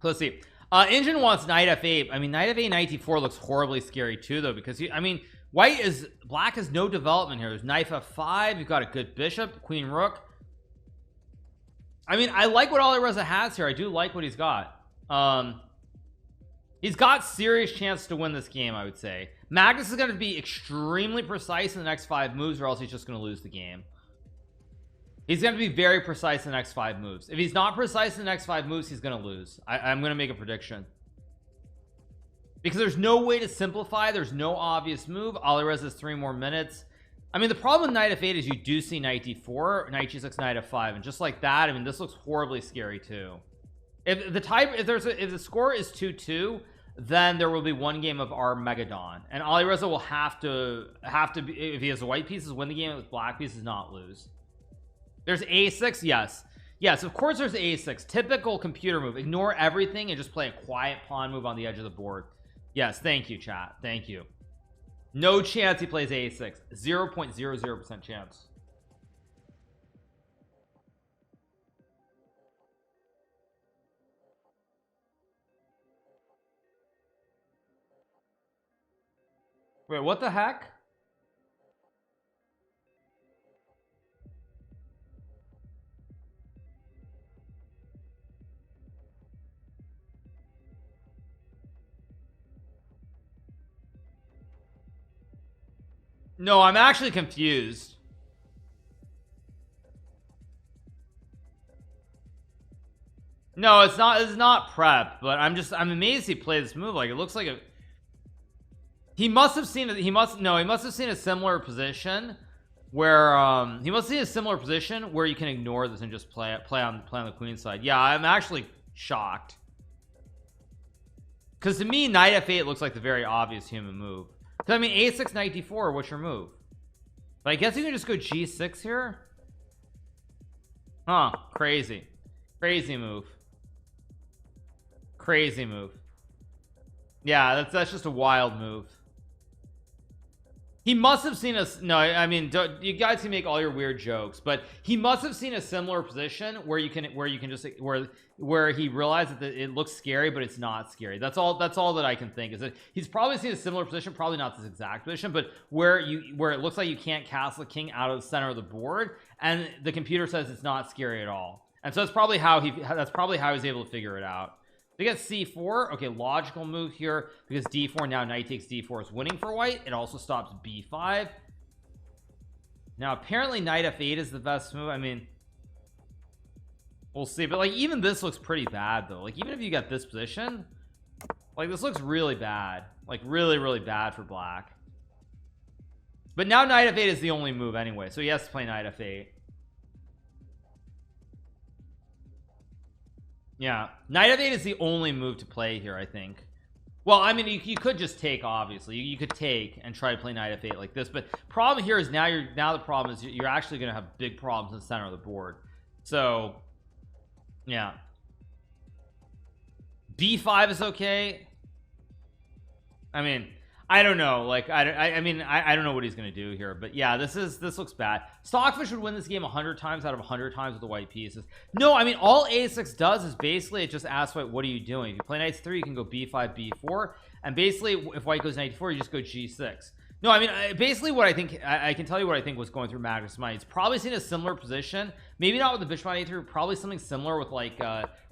Let's see. Engine wants knight f8. I mean, knight f8, knight d4 looks horribly scary too, though, because I mean, black has no development here. There's knight f5. You've got a good bishop, queen rook. I mean, I like what Alireza has here. I do like what he's got. He's got serious chance to win this game, I would say. Magnus is going to be extremely precise in the next 5 moves, or else he's just going to lose the game. He's going to be very precise in the next 5 moves. If he's not precise in the next 5 moves, he's going to lose. I'm going to make a prediction. Because there's no way to simplify. There's no obvious move. Alireza has 3 more minutes. I mean, the problem with knight f8 is you do see knight d4, knight g6, knight f5, and just like that, I mean, this looks horribly scary too. If the score is 2-2, then there will be 1 game of Armageddon, and Alireza will have to be, if he has the white pieces, win the game with black pieces, not lose. There's a6. Yes, of course there's a6. Typical computer move. Ignore everything and just play a quiet pawn move on the edge of the board. Yes, thank you, chat. Thank you. No chance he plays a6. 0.00% chance. Wait, what the heck? No, I'm actually confused. No, it's not. It's not prep, but I'm amazed he played this move. Like, it looks like a. He must have seen it. He must have seen a similar position where you can ignore this and just play on the queen side. Yeah, I'm actually shocked because to me knight f8 looks like the very obvious human move. I mean, a6, knight d4, what's your move? But I guess you can just go g6 here. Huh, crazy move. Yeah, that's just a wild move. He must have seen us. No, I mean, you guys can make all your weird jokes, but he must have seen a similar position where you can just where he realized that it looks scary, but it's not scary. That's all that I can think, is that he's probably seen a similar position, probably not this exact position, but where it looks like you can't castle the king out of the center of the board, and the computer says it's not scary at all. And so that's probably how he's able to figure it out. They get c4. Okay, logical move here because d4, now knight takes d4 is winning for white. It also stops b5. Now apparently knight f8 is the best move. I mean, we'll see, but like even this looks pretty bad though. Like even if you get this position, like this looks really bad, like really bad for black. But now knight f8 is the only move anyway, so he has to play knight f8. Yeah, knight f8 is the only move to play here, I think. Well, I mean, you could just take, obviously. You could take and try to play knight f8 like this, but problem here is now the problem is you're actually going to have big problems in the center of the board. So, yeah. b5 is okay. I mean, I don't know. Like, I mean, I don't know what he's going to do here, but yeah, this looks bad. Stockfish would win this game 100 times out of 100 times with the white pieces. No, I mean, all a6 does is basically it just asks white, what are you doing? If you play knight 3, you can go b5, b4, and basically if white goes knight 4, you just go g6. No, I mean, basically what I think, I can tell you what I think was going through Magnus' mind. He's probably seen a similar position, maybe not with the bishop on a3, probably something similar with like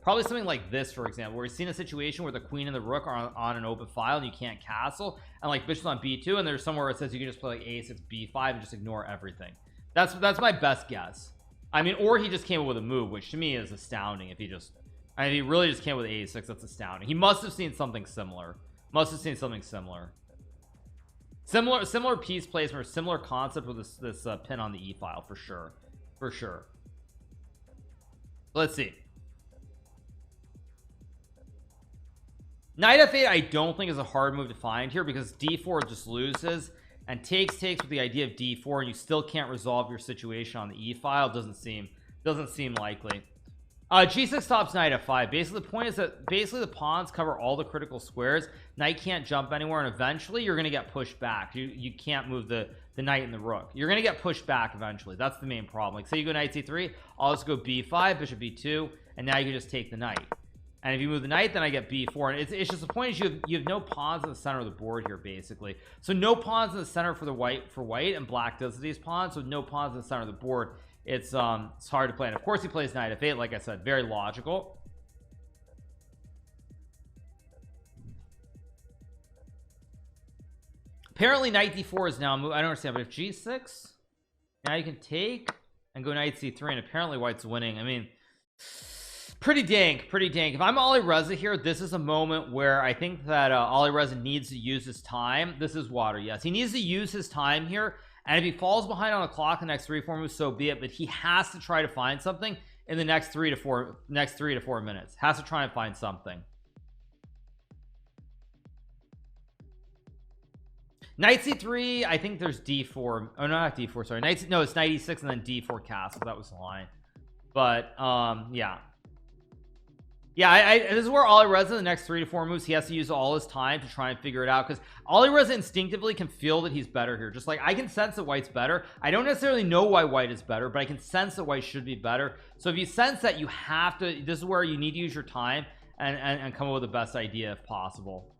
probably something like this, for example, where he's seen a situation where the queen and the rook are on an open file and you can't castle, and like bishop's on b2, and there's somewhere where it says you can just play like a6, b5 and just ignore everything. That's my best guess. I mean, or he just came up with a move, which to me is astounding. If he just, I mean, he really just came up with a6. That's astounding. He must have seen something similar. Similar piece placement, or similar concept with this pin on the e file, for sure. Let's see. Knight f8 I don't think is a hard move to find here, because d4 just loses, and takes with the idea of d4, and you still can't resolve your situation on the e file. Doesn't seem likely. G6 stops knight f5. Basically the point is that basically the pawns cover all the critical squares. Knight can't jump anywhere, and eventually you're going to get pushed back. You can't move the knight and the rook. You're going to get pushed back eventually. That's the main problem. Like, say you go knight c3, I'll just go b5, bishop b2, and now you can just take the knight. And if you move the knight, then I get b4, and it's just the point is you have no pawns in the center of the board here, basically. So no pawns in the center for white, and black does these pawns, so no pawns in the center of the board. It's hard to play, and of course he plays knight f8, like I said, very logical. Apparently knight d4 is now moved. I don't understand, but if g6, now you can take and go knight c3, and apparently white's winning. I mean, pretty dank. If I'm Ali Reza here, this is a moment where I think that Ali Reza needs to use his time. This is water, yes, he needs to use his time here, and if he falls behind on the clock the next 3-4 moves, so be it, but he has to try to find something in the next 3 to 4 minutes. Has to try and find something. Knight c3, I think there's d4. Oh, no, not d4, sorry. No, it's knight e6 and then d4 castle. That was the line. But yeah, this is where Ali Reza, the next 3 to 4 moves, he has to use all his time to try and figure it out, because Ali Reza instinctively can feel that he's better here. Just like I can sense that white's better. I don't necessarily know why white is better, but I can sense that white should be better. So if you sense that, you have to, this is where you need to use your time and come up with the best idea if possible,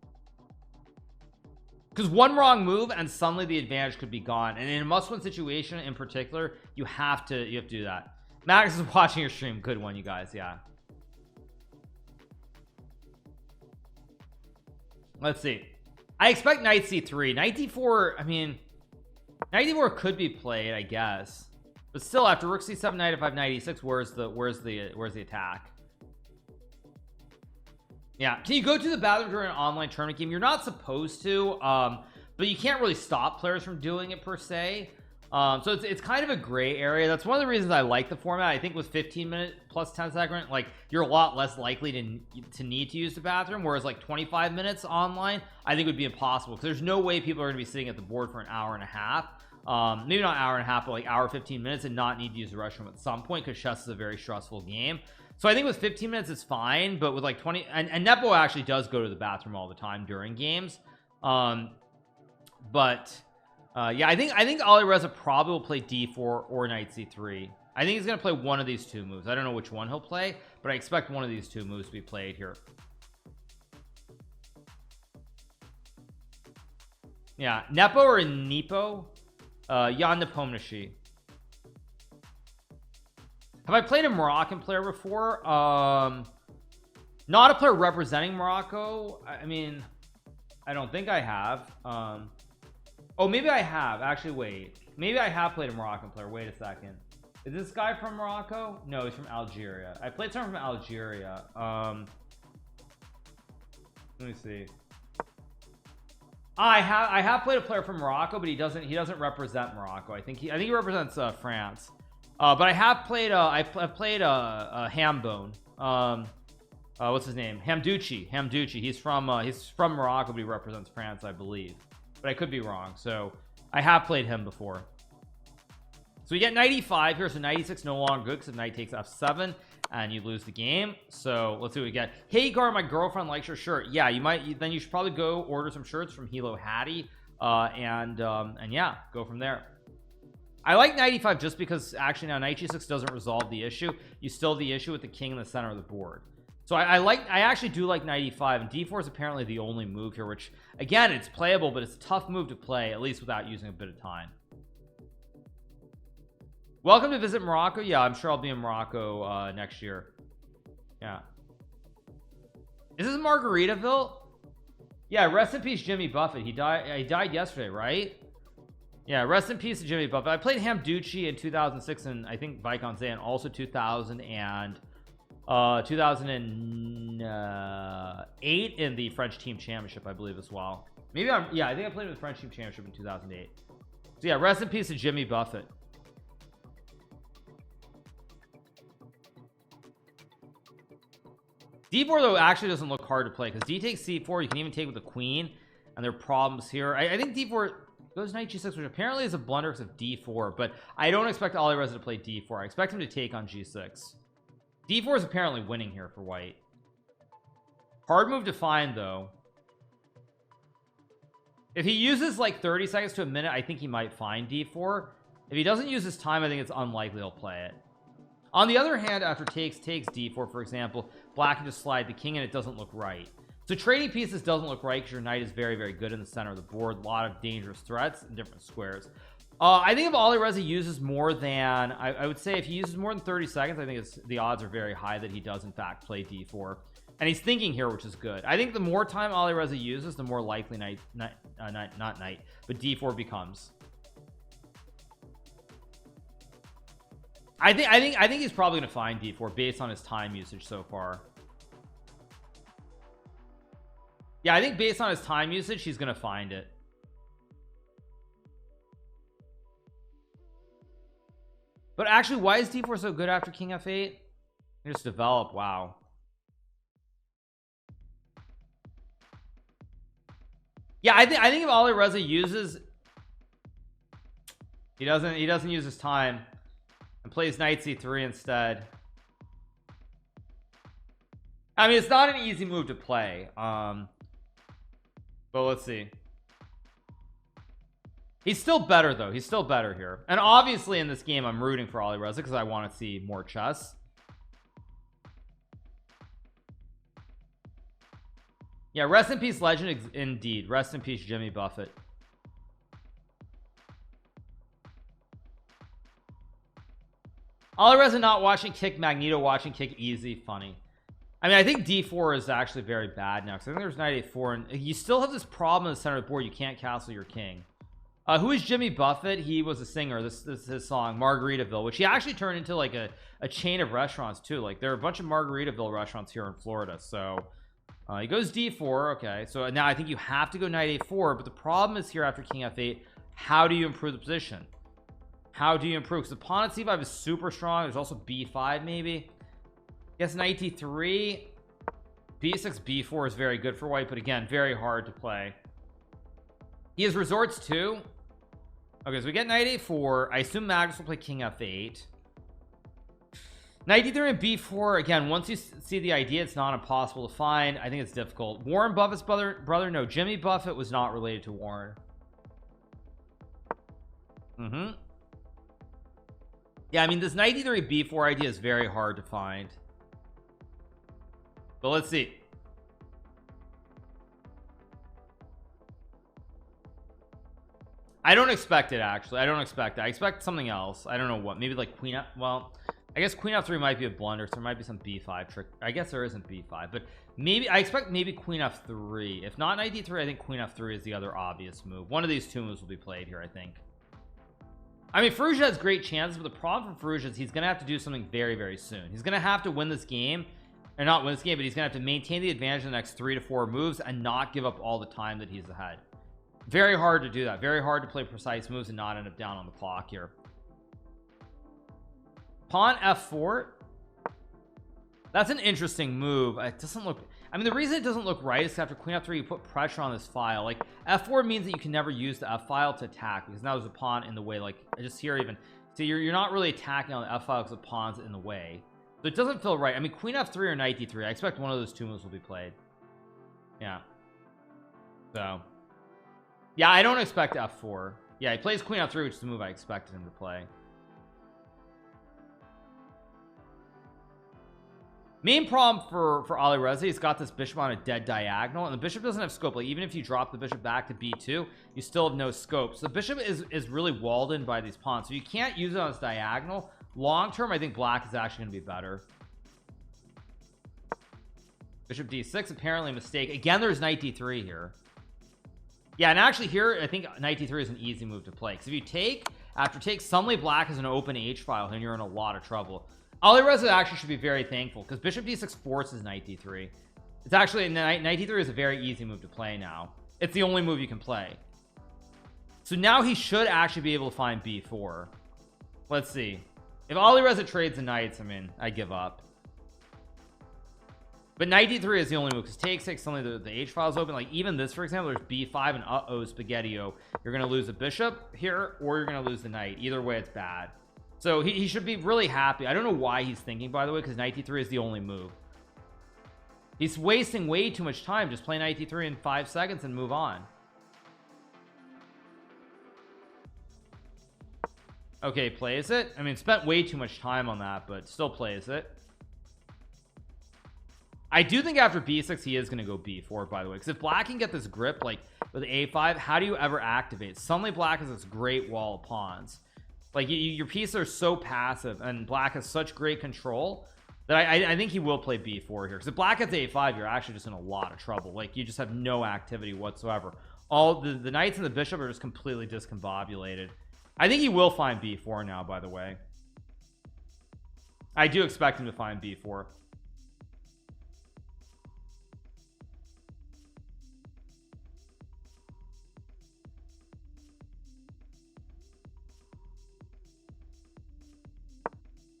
because one wrong move and suddenly the advantage could be gone. And in a must-win situation in particular, you have to do that. Max is watching your stream. Good one, you guys. Yeah, let's see. I expect knight c3. Knight d4, I mean, knight d4 could be played, I guess, but still, after rook c7, knight f5, knight e6, where's the attack? Yeah, can you go to the bathroom during an online tournament game? You're not supposed to, but you can't really stop players from doing it per se. So it's kind of a gray area. That's one of the reasons I like the format. I think with 15 minute plus 10 second, like, you're a lot less likely to need to use the bathroom, whereas like 25 minutes online I think would be impossible, because there's no way people are going to be sitting at the board for an hour and a half, maybe not an hour and a half, but like hour 15 minutes, and not need to use the restroom at some point, because chess is a very stressful game. So I think with 15 minutes it's fine, but with like 20, and Nepo actually does go to the bathroom all the time during games, but yeah, I think Ali Reza probably will play d4 or knight c3. I think he's gonna play one of these two moves. I don't know which one he'll play, but I expect one of these two moves to be played here. Yeah, Nepo or Nepo? Jan Nepomniachtchi. Have I played a Moroccan player before? Not a player representing Morocco. I mean, I don't think I have. Oh, maybe I have. Actually, wait. Maybe I have played a Moroccan player. Wait a second. Is this guy from Morocco? No, he's from Algeria. I played someone from Algeria. Let me see. I have played a player from Morocco, but he doesn't represent Morocco. I think he represents France. But I have played I've played Hambone. What's his name? Hamdouchi. He's from Morocco, but he represents France, I believe, but I could be wrong. So I have played him before. So we get knight e5 here, so knight e6 no longer good, because knight takes f7 and you lose the game. So let's see what we get. Hey Gar, my girlfriend likes your shirt. Yeah, then you should probably go order some shirts from Hilo Hattie, and yeah, go from there. I like knight e5 just because actually now knight g6 doesn't resolve the issue. You still have the issue with the king in the center of the board. So I actually do like knight e5, and d4 is apparently the only move here, which again, it's playable, but it's a tough move to play, at least without using a bit of time. Welcome to visit Morocco. Yeah, I'm sure I'll be in Morocco next year. Yeah. Is this Margaritaville? Yeah, rest in peace Jimmy Buffett. He died yesterday, right? Yeah, rest in peace to Jimmy Buffett. I played Hamducci in 2006 and I think Viscount and also 2000 and 2008 in the French Team Championship, I believe, as well. Maybe yeah, I think I played in the French Team Championship in 2008. So yeah, rest in peace to Jimmy Buffett. D4 though actually doesn't look hard to play because D takes C4. You can even take with the queen, and there are problems here. I think D4 goes knight G6, which apparently is a blunder because of D4, but I don't expect Alireza to play D4. I expect him to take on G6. D4 is apparently winning here for white. Hard move to find though. If he uses like 30 seconds to a minute, I think he might find D4. If he doesn't use his time, I think it's unlikely he'll play it. On the other hand, after takes D4, for example, black can just slide the king and it doesn't look right. So trading pieces doesn't look right because your knight is very, very good in the center of the board. A lot of dangerous threats and different squares. I think if Alireza uses more than, I would say if he uses more than 30 seconds, I think the odds are very high that he does in fact play D4. And he's thinking here, which is good. I think the more time Alireza uses, the more likely not knight, but D4 becomes. I think he's probably gonna find D4 based on his time usage so far. Yeah, I think based on his time usage, he's gonna find it. But actually, why is D4 so good after King F8? Just develop. Wow. Yeah, I think if Alireza uses, he doesn't use his time and plays knight C3 instead. I mean, it's not an easy move to play. But let's see. He's still better though. He's still better here. And obviously in this game I'm rooting for Alireza because I want to see more chess. Yeah, rest in peace legend, indeed. Rest in peace Jimmy Buffett. Alireza not watching kick, Magneto watching kick, easy, funny. I mean, I think D4 is actually very bad now because I think there's knight A4 and you still have this problem in the center of the board. You can't castle your king. Who is Jimmy Buffett? He was a singer. This is his song Margaritaville, which he actually turned into like a chain of restaurants too. Like there are a bunch of Margaritaville restaurants here in Florida. So he goes D4. Okay, so now I think you have to go knight A4, but the problem is here after King F8, how do you improve the position? How do you improve? Because the pawn at C5 is super strong. There's also B5 maybe. Guess knight D3, B6, B4 is very good for white, but again, very hard to play. He has resorts too. Okay, so we get knight A4. I assume Magnus will play King F8. Knight D3 and B4. Again, once you see the idea, it's not impossible to find. I think it's difficult. Warren Buffett's brother? No, Jimmy Buffett was not related to Warren. Yeah, I mean, this knight D3 B4 idea is very hard to find. But let's see. I don't expect it, actually. I don't expect it. I expect something else. I don't know what. Maybe like queen F. Well, I guess queen F3 might be a blunder, so there might be some B5 trick. I guess there isn't B5, but maybe I expect maybe queen F3. If not knight D3, I think queen F3 is the other obvious move. One of these two moves will be played here, I think. I mean, Firouzja has great chances, but the problem for Firouzja is he's going to have to do something very, very soon. He's going to have to win this game, or not win this game, but he's going to have to maintain the advantage in the next 3 to 4 moves and not give up all the time that he's ahead. Very hard to do that. Very hard to play precise moves and not end up down on the clock here. Pawn F4. That's an interesting move. It doesn't look, I mean, the reason it doesn't look right is after queen F3 you put pressure on this file. Like F4 means that you can never use the F file to attack because now there's a pawn in the way. Like I just hear even, so you're not really attacking on the F file because the pawn's in the way, so it doesn't feel right. I mean, queen F3 or knight D3, I expect one of those two moves will be played. Yeah, so yeah, I don't expect F4. Yeah, he plays queen F3, which is the move I expected him to play. Main problem for Alireza, he's got this bishop on a dead diagonal, and the bishop doesn't have scope. Like even if you drop the bishop back to B2, you still have no scope. So the bishop is really walled in by these pawns, so you can't use it on its diagonal. Long term, I think black is actually going to be better. Bishop D6, apparently a mistake. Again, there's knight D3 here. Yeah, and actually here I think knight d3 is an easy move to play, because if you take after take, suddenly black is an open h file and you're in a lot of trouble. Alireza actually should be very thankful, because bishop d6 forces knight d3. It's actually knight d3 is a very easy move to play now. It's the only move you can play. So now he should actually be able to find b4. Let's see. If Alireza trades the knights, I mean, I give up. But knight d3 is the only move, because takes suddenly the h file is open. Like even this, for example, there's b5 and uh-oh spaghetti-o. You're gonna lose a bishop here, or you're gonna lose the knight. Either way, it's bad. So he should be really happy. I don't know why he's thinking, by the way, because knight d3 is the only move. He's wasting way too much time. Just play knight d3 in 5 seconds and move on. Okay, plays it. I mean, spent way too much time on that, but still plays it. I do think after b6 he is going to go b4, by the way, because if black can get this grip like with a5, how do you ever activate? Suddenly black has this great wall of pawns. Like your pieces are so passive, and black has such great control that I think he will play b4 here, because if black gets a5, you're actually just in a lot of trouble. Like you just have no activity whatsoever. All the knights and the bishop are just completely discombobulated. I think he will find b4 now, by the way. I do expect him to find b4.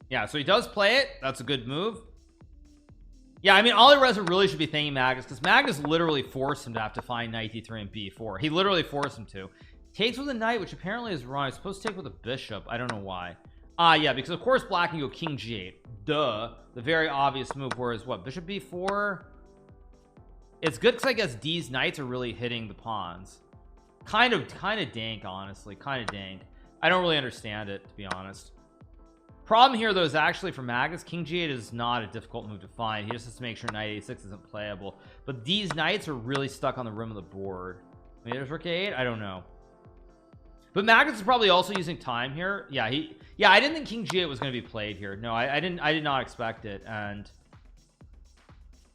Yeah, so he does play it. That's a good move. Yeah, I mean, Alireza really should be thanking Magnus, because Magnus literally forced him to have to find knight d3 and b4. He literally forced him to. Takes with a knight, which apparently is wrong. He's supposed to take with a bishop. I don't know why. Yeah, because of course black can go king g8. Duh. The very obvious move. Whereas what? Bishop b4? It's good because I guess these knights are really hitting the pawns. Kind of dank, honestly. Kind of dank. I don't really understand it, to be honest. Problem here though is actually for Magnus, king g8 is not a difficult move to find. He just has to make sure knight a6 isn't playable, but these knights are really stuck on the rim of the board. Maybe there's rook a8, I don't know, but Magnus is probably also using time here. Yeah, I didn't think king g8 was going to be played here. No, I did not expect it. And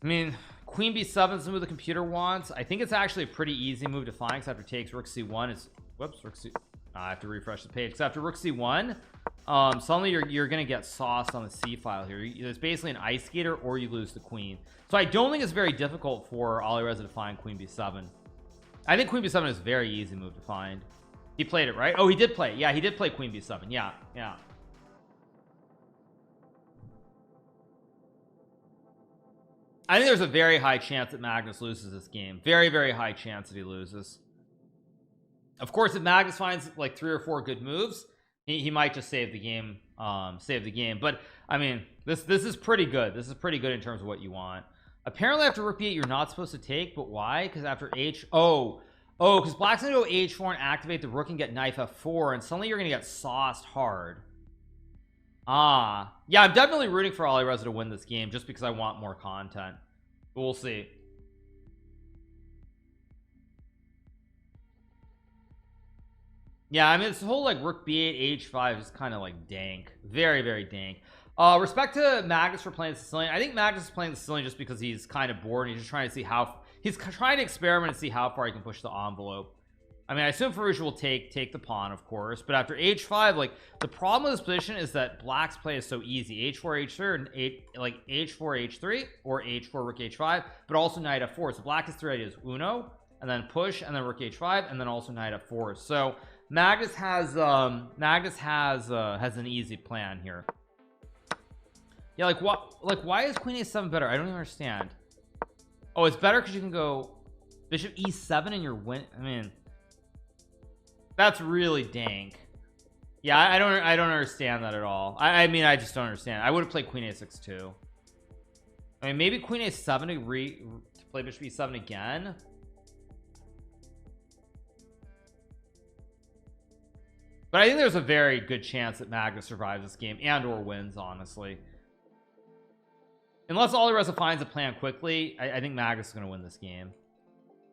I mean, queen b7 is the move the computer wants. I think it's actually a pretty easy move to find, because after takes rook c1 is whoops, rook c I have to refresh the page, because after rook c1 suddenly you're gonna get sauced on the c file here. It's basically an ice skater, or you lose the queen. So I don't think it's very difficult for Alireza to find queen b7. I think queen b7 is a very easy move to find. He played it, right? Oh, he did play it. Yeah, he did play queen b7. Yeah. I think there's a very high chance that Magnus loses this game. Very, very high chance that he loses. Of course, if Magnus finds like 3 or 4 good moves, he might just save the game. But I mean, this is pretty good. This is pretty good in terms of what you want. Apparently after rook b8 you're not supposed to take, but why? Because after because black's gonna go h4 and activate the rook and get knight f4, and suddenly you're gonna get sauced hard. Yeah, I'm definitely rooting for Alireza to win this game, just because I want more content, but we'll see. Yeah, I mean, this whole like rook b8 h5 is kind of like dank. Very, very dank. Respect to Magnus for playing the Sicilian. I think Magnus is playing the Sicilian just because he's kind of bored, and he's just trying to see how he's trying to experiment and see how far he can push the envelope. I mean, I assume Farouja will take the pawn, of course, but after h5, like the problem with this position is that black's play is so easy. h4 h3 and h4 h3 or h4 rook h5, but also knight f4. So black has 3 ideas: uno, and then push, and then rook h5, and then also knight f4. So Magnus has an easy plan here. Yeah, like what? Like why is queen a7 better? I don't even understand. Oh, it's better because you can go bishop e7 and you're win. I mean, that's really dank. Yeah, I don't understand that at all. I mean, I just don't understand. I would have played queen a6 too. I mean, maybe queen a7 to play bishop e7 again. But I think there's a very good chance that Magnus survives this game and or wins, honestly. Unless Alireza finds a plan quickly, I think Magnus is going to win this game.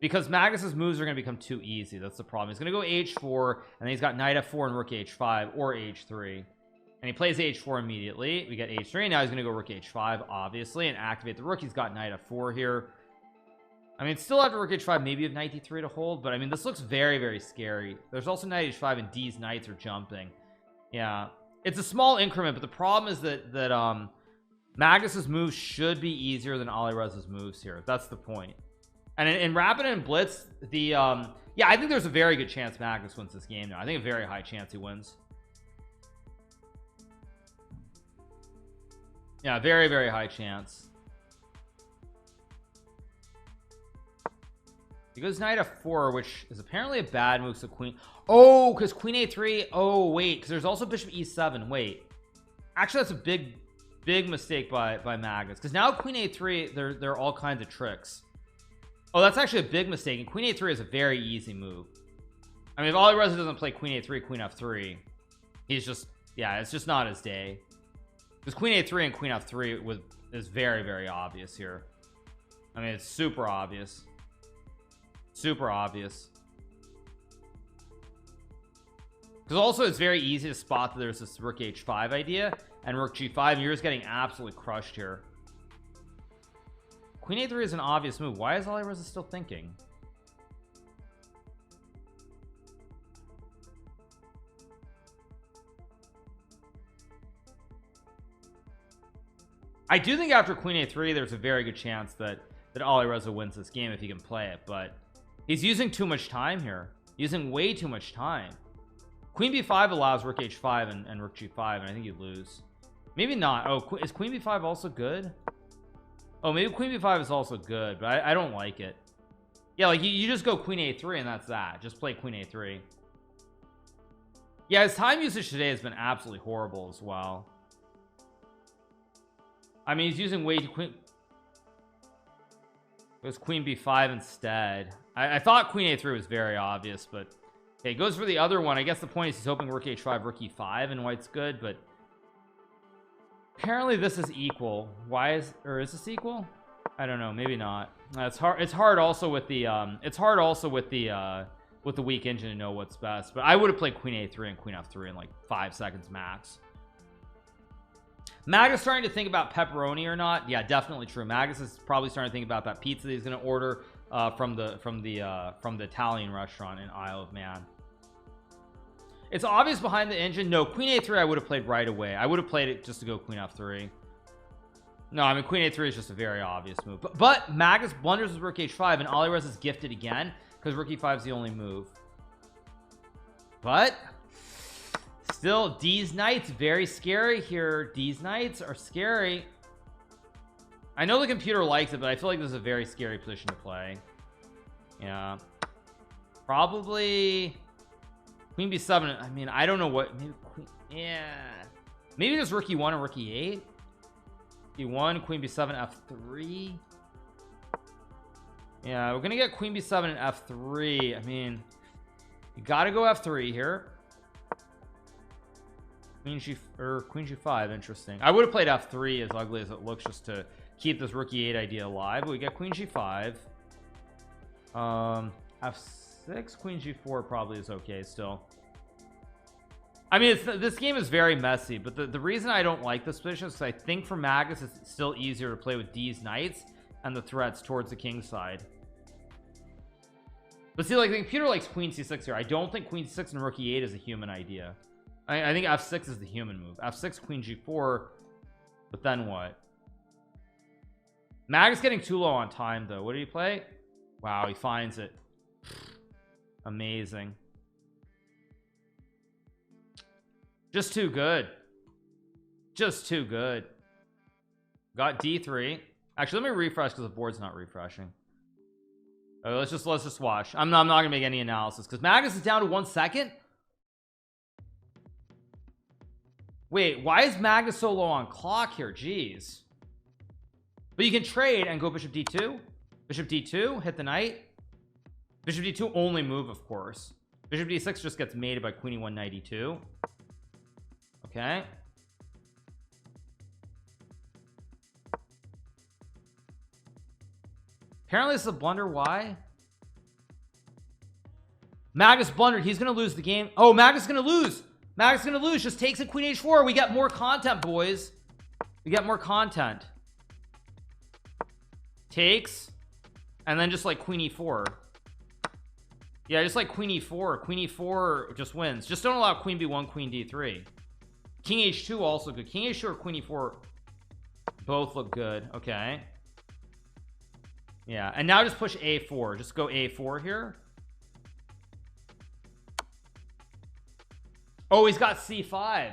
Because Magnus's moves are going to become too easy. That's the problem. He's going to go h4, and then he's got knight f4 and rook h5 or h3. And he plays h4 immediately. We get h3. Now he's going to go rook h5, obviously, and activate the rook. He's got knight f4 here. I mean, still after rook h5, maybe you have knight d3 to hold, but I mean, this looks very, very scary. There's also knight h5 and D's knights are jumping. Yeah, it's a small increment, but the problem is that Magnus's moves should be easier than Alirez's moves here. That's the point. And in Rapid and Blitz, yeah, I think there's a very good chance Magnus wins this game now. I think a very high chance he wins. Yeah, very, very high chance. He goes knight f4, which is apparently a bad move. So queen, oh, because queen a3. Oh wait, because there's also bishop e7. Wait, actually that's a big mistake by Magnus, because now queen a3, there are all kinds of tricks. Oh, that's actually a big mistake, and queen a3 is a very easy move. I mean, if Alireza doesn't play queen a3, queen f3, he's just, yeah, it's just not his day, because queen a3 and queen f3 is very, very obvious here. I mean, it's super obvious. Super obvious. Because also it's very easy to spot that there's this rook h5 idea and rook g5, and you're just getting absolutely crushed here. Queen a3 is an obvious move. Why is Alireza still thinking? I do think after queen a3 there's a very good chance that Alireza wins this game if he can play it, but he's using too much time here, using way too much time. Queen b5 allows rook h5 and rook g5, and I think you lose. Maybe not. Oh, is queen b5 also good? Oh, maybe queen b5 is also good, but I don't like it. Yeah, like you just go queen a3 and that's that. Just play queen a3. Yeah, his time usage today has been absolutely horrible as well. I mean, he's using way too queen. It was queen b5 instead. I thought queen a3 was very obvious, but okay, he goes for the other one. I guess the point is he's hoping rook h5, rook e5, and white's good, but apparently this is equal. Why is, or is this equal? I don't know, maybe not. It's hard also with the weak engine to know what's best, but I would have played queen a3 and queen f3 in like 5 seconds max. Magus starting to think about pepperoni or not. Yeah, definitely true. Magus is probably starting to think about that pizza that he's going to order from the Italian restaurant in Isle of Man. It's obvious behind the engine. No, queen a3 I would have played right away. I would have played it just to go queen f3. No, I mean, queen a3 is just a very obvious move, but Magus blunders with rook h5 and Alireza is gifted again because rook e5 is the only move. But still, D's knights very scary here. D's knights are scary. I know the computer likes it, but I feel like this is a very scary position to play. Yeah, probably queen b7. I mean, I don't know what, maybe queen, yeah, maybe there's rook e1 and rook e8. e1, queen b7, f3. Yeah, we're gonna get queen b7 and f3. I mean, you gotta go f3 here. Queen g5. Interesting. I would have played f3 as ugly as it looks, just to keep this rook e8 idea alive, but we get queen g5. f6, queen g4 probably is okay still. I mean, this game is very messy, but the reason I don't like this position is because I think for Magus it's still easier to play with D's knights and the threats towards the king side. But see, like, the computer likes queen c6 here. I don't think queen c6 and rook e8 is a human idea. I think f6 is the human move. f6, queen g4, but then what? Magus getting too low on time though. What did he play? Wow, he finds it. Amazing. Just too good. Just too good. Got d3. Actually, let me refresh because the board's not refreshing. Let's just watch. I'm not gonna make any analysis because Magus is down to 1 second. Wait, why is Magus so low on clock here? Jeez. But you can trade and go bishop d2, bishop d2, hit the knight. Bishop d2 only move, of course. Bishop d6 just gets mated by queen e1, knight e2. Okay. Apparently this is a blunder. Why? Magus blundered. He's gonna lose the game. Oh, Magus is gonna lose. Magus is gonna lose. Just takes a queen h4. We got more content, boys. We got more content. Takes. and then just like queen e4. Yeah, just like queen e4. Queen e4 just wins. Just don't allow queen b1, queen d3. King h2 also good. King h2 or queen e4 both look good. Okay. Yeah, and now just push a4. Just go a4 here. Oh, he's got c5.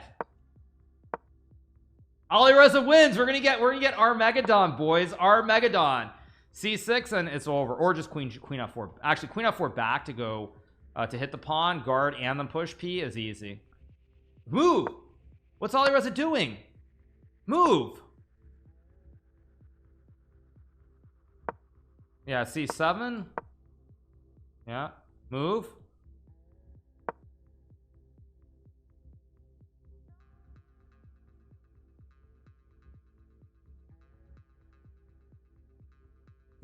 Alireza wins. We're gonna get Armageddon, boys. Armageddon. c6 and it's over. Or just queen f4. Actually, queen f4 back to go to hit the pawn, guard, and then push p is easy. Move. What's Alireza doing? Move. Yeah, c7. Yeah, move.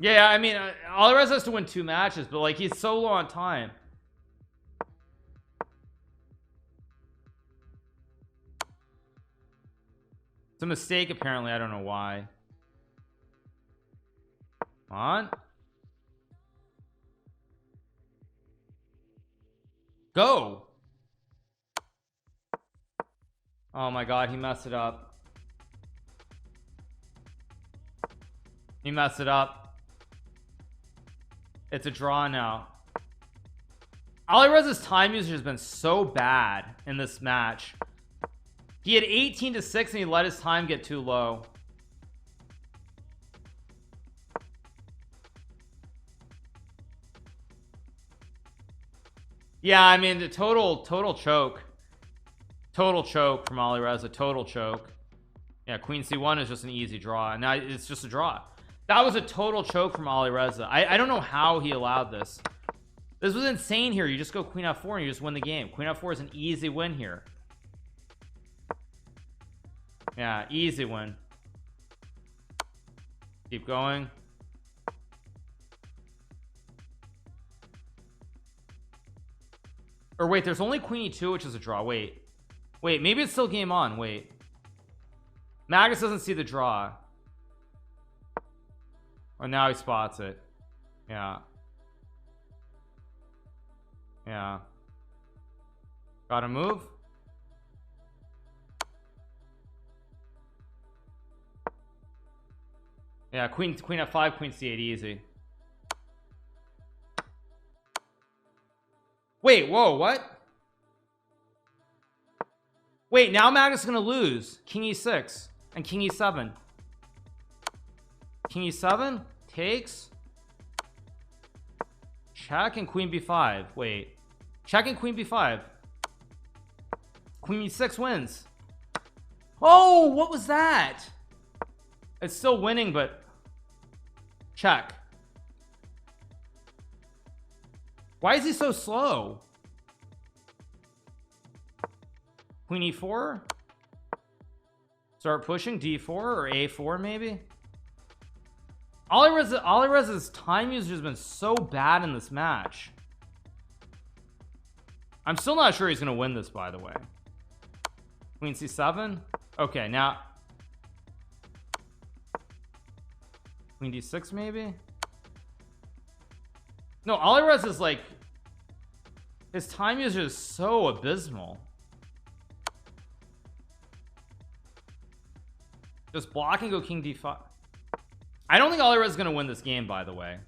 Yeah, I mean, Alireza has to win 2 matches, but like he's so low on time. It's a mistake, apparently. I don't know why. Come on. Go. Oh my god, he messed it up. He messed it up. It's a draw now. Alireza's time usage has been so bad in this match. He had 18-6 and he let his time get too low. Yeah, I mean the total choke. Total choke from Alireza. Total choke. Yeah, queen c1 is just an easy draw. Now it's just a draw. That was a total choke from Alireza. I don't know how he allowed this. This was insane here. You just go queen f4 and you just win the game. Queen f4 is an easy win here. Yeah, easy win. Keep going. Or wait, there's only queen e2, which is a draw. Wait, maybe it's still game on. Wait, Magus doesn't see the draw. Oh, now he spots it. Yeah. Yeah. Gotta move. Yeah, queen f5, queen c8 easy. Wait, whoa, what? Wait, now Magus is gonna lose. King e6 and king e7. King e7 takes. Check and queen b5. Wait, check and queen b5. Queen e6 wins. Oh, what was that? It's still winning, but check. Why is he so slow? Queen e4. Start pushing d4 or a4 maybe. Alireza's time usage has been so bad in this match. I'm still not sure he's gonna win this, by the way. Queen c7. Okay, now queen d6 maybe. No, Alireza is like, his time usage is so abysmal. Just block and go king d5. I don't think Alireza is gonna win this game, by the way.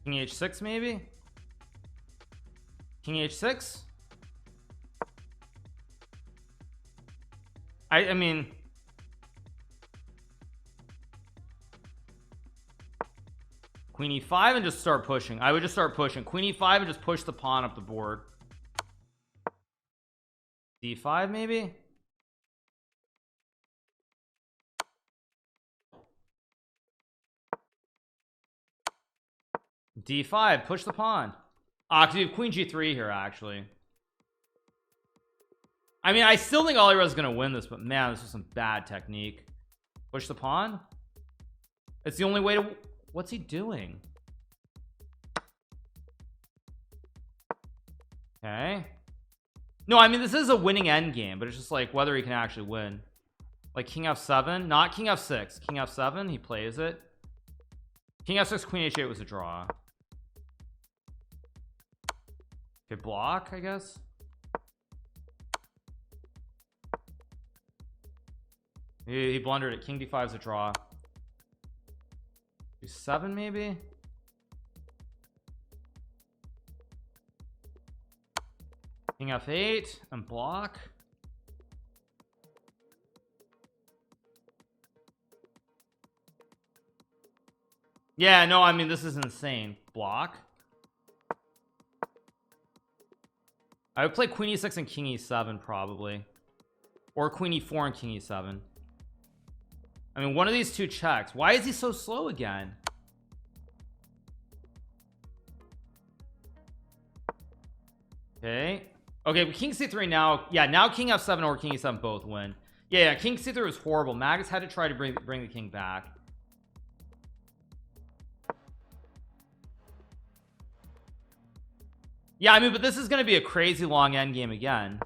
King h6 maybe. King h6. I mean, queen e5 and just start pushing. I would just start pushing. Queen e5 and just push the pawn up the board. d5 maybe. d5, push the pawn. Because you have queen g3 here, actually. I mean, I still think Alireza is gonna win this, but man, this is some bad technique. Push the pawn. It's the only way to. What's he doing? Okay. No, I mean this is a winning end game, but it's just like whether he can actually win. Like king f7, not king f6, king f7, he plays it. King f6, queen h8 was a draw. Okay, block, I guess. He blundered it. King d5 is a draw. d7 maybe. King f8 and block. Yeah, no, I mean this is insane. Block. I would play queen e6 and king e7 probably, or queen e4 and king e7. I mean one of these two checks. Why is he so slow again? Okay, but king c3 now. Yeah, now king f7 or king e7 both win. Yeah, king c3 was horrible. Magus had to try to bring the king back. Yeah, I mean, but this is going to be a crazy long end game again.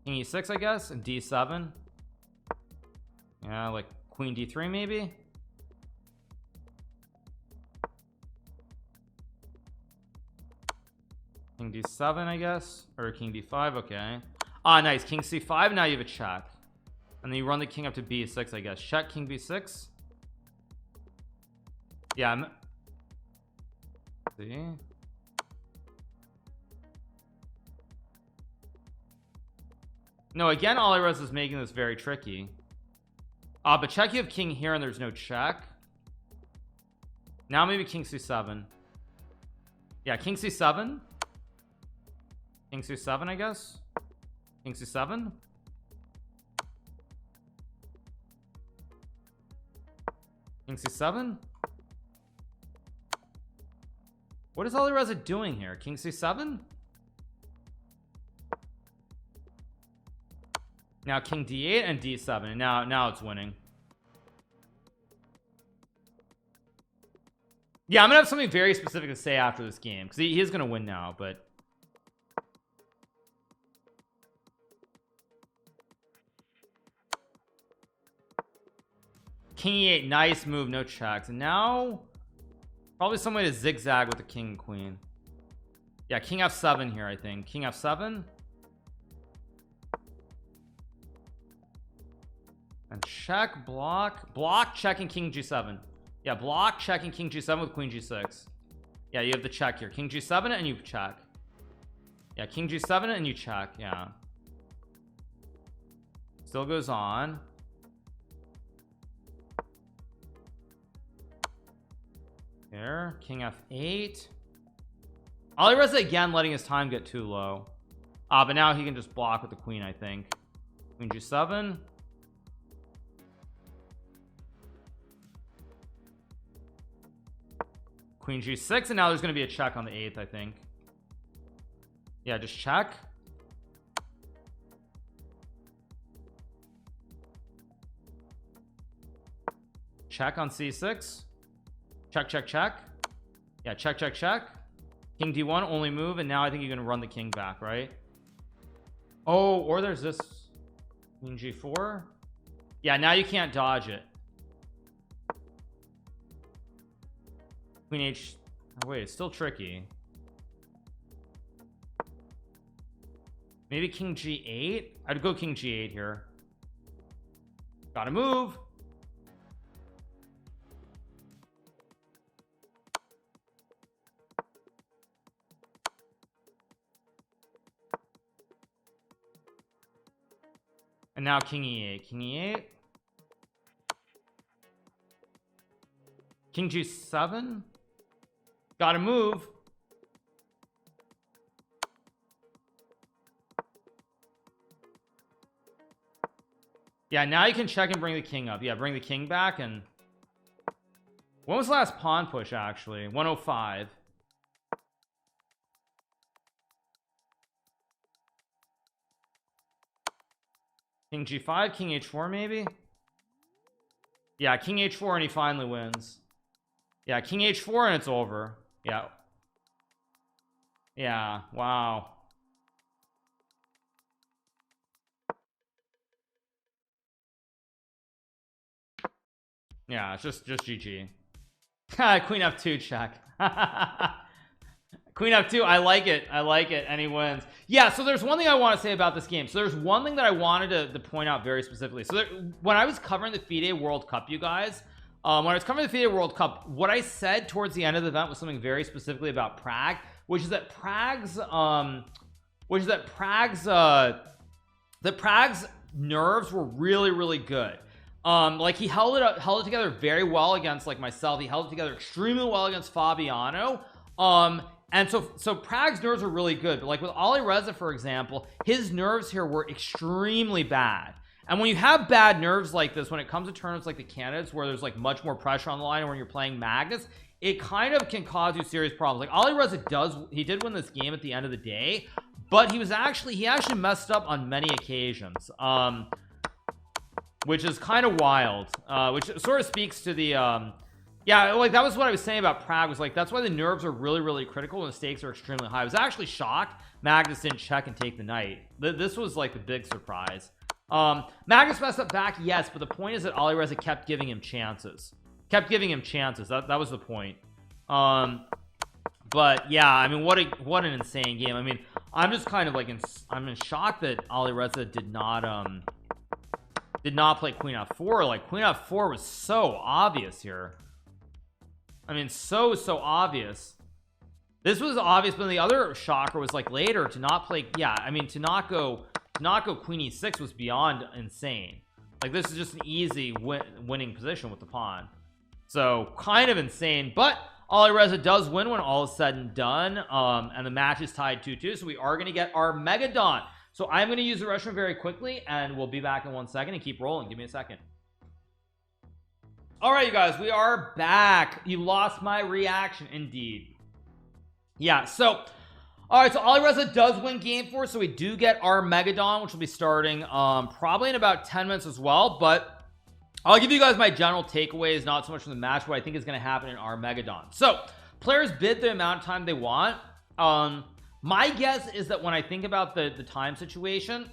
King e6, I guess, and d7. Yeah, like queen d3 maybe. King d7, I guess, or king d5. Okay. Ah, nice. King c5. Now you have a check, and then you run the king up to b6, I guess. Check king b6. Yeah. See. No, again, Alirez is making this very tricky. But check, you have king here and there's no check. Now maybe king c7. Yeah, king c7. King c7, I guess. King c7. King c7. What is Alireza doing here? King c7. Now king d8 and d7, and now it's winning. Yeah, I'm gonna have something very specific to say after this game because he is gonna win now, but king e8, nice move, no checks, and now probably some way to zigzag with the king and queen. Yeah, king f7 here, I think. King f7. And check, block, checking king g7. Yeah, block, checking king g7 with queen g6. Yeah, you have the check here. King g7 and you check. Yeah, king g7 and you check. Yeah. Still goes on. Here, king f8. Alireza again letting his time get too low. But now he can just block with the queen, I think. Queen g7. Queen g6, and now there's going to be a check on the 8th, I think. Yeah, just check. Check on c6. Check, check, check. Yeah, check, check, check. King d1, only move, and now I think you're going to run the king back, right? Oh, or there's this queen g4. Yeah, now you can't dodge it. Queen h. Oh, wait, it's still tricky. Maybe king g8. I'd go king g8 here. Gotta move. And now king e8. King e8. King g7. Gotta move. Yeah, now you can check and bring the king up. Yeah, bring the king back. And when was the last pawn push, actually? 105. King g5, king h4 maybe. Yeah, king h4 and he finally wins. Yeah, king h4 and it's over. Yeah. Yeah, wow. Yeah, it's just GG. Queen f2 check. Queen f2, I like it, and he wins. Yeah, so there's one thing I want to say about this game. So there's one thing that I wanted to point out very specifically. So when I was covering the FIDE World Cup, you guys, when I was covering the FIDE World Cup, what I said towards the end of the event was something very specifically about Prag, which is that Prag's nerves were really good. Like he held it together very well against like myself. He held it together extremely well against Fabiano. And so Prag's nerves are really good, but like with Ali Reza, for example, his nerves here were extremely bad. And when you have bad nerves like this, when it comes to tournaments like the candidates where there's like much more pressure on the line, or when you're playing Magnus, it kind of can cause you serious problems. Like Ali Reza did win this game at the end of the day, but he actually messed up on many occasions, which is kind of wild, which sort of speaks to the yeah, like that was what I was saying about Prag, was like that's why the nerves are really critical and the stakes are extremely high. I was actually shocked Magnus didn't check and take the knight. This was like the big surprise. Magnus messed up back, yes, but the point is that Ali Reza kept giving him chances. That was the point. But yeah, I mean, what an insane game. I mean, I'm just kind of like I'm in shock that Ali Reza did not play Queen f4. Like Queen f4 was so obvious here. I mean, so obvious. This was obvious, but the other shocker was like later to not play. Yeah, I mean, to not go Queen e6 was beyond insane. Like this is just an easy winning position with the pawn. So kind of insane, but Ali Reza does win when all is said and done. And the match is tied 2-2, so we are going to get Armageddon. So I'm going to use the restroom very quickly, and we'll be back in 1 second and keep rolling. Give me a second. All right, you guys, we are back. You lost my reaction, indeed. Yeah, so all right, so Ali Reza does win game 4, so we do get Armageddon, which will be starting probably in about 10 minutes as well. But I'll give you guys my general takeaways, not so much from the match, what I think is going to happen in Armageddon. So players bid the amount of time they want. My guess is that when I think about the time situation,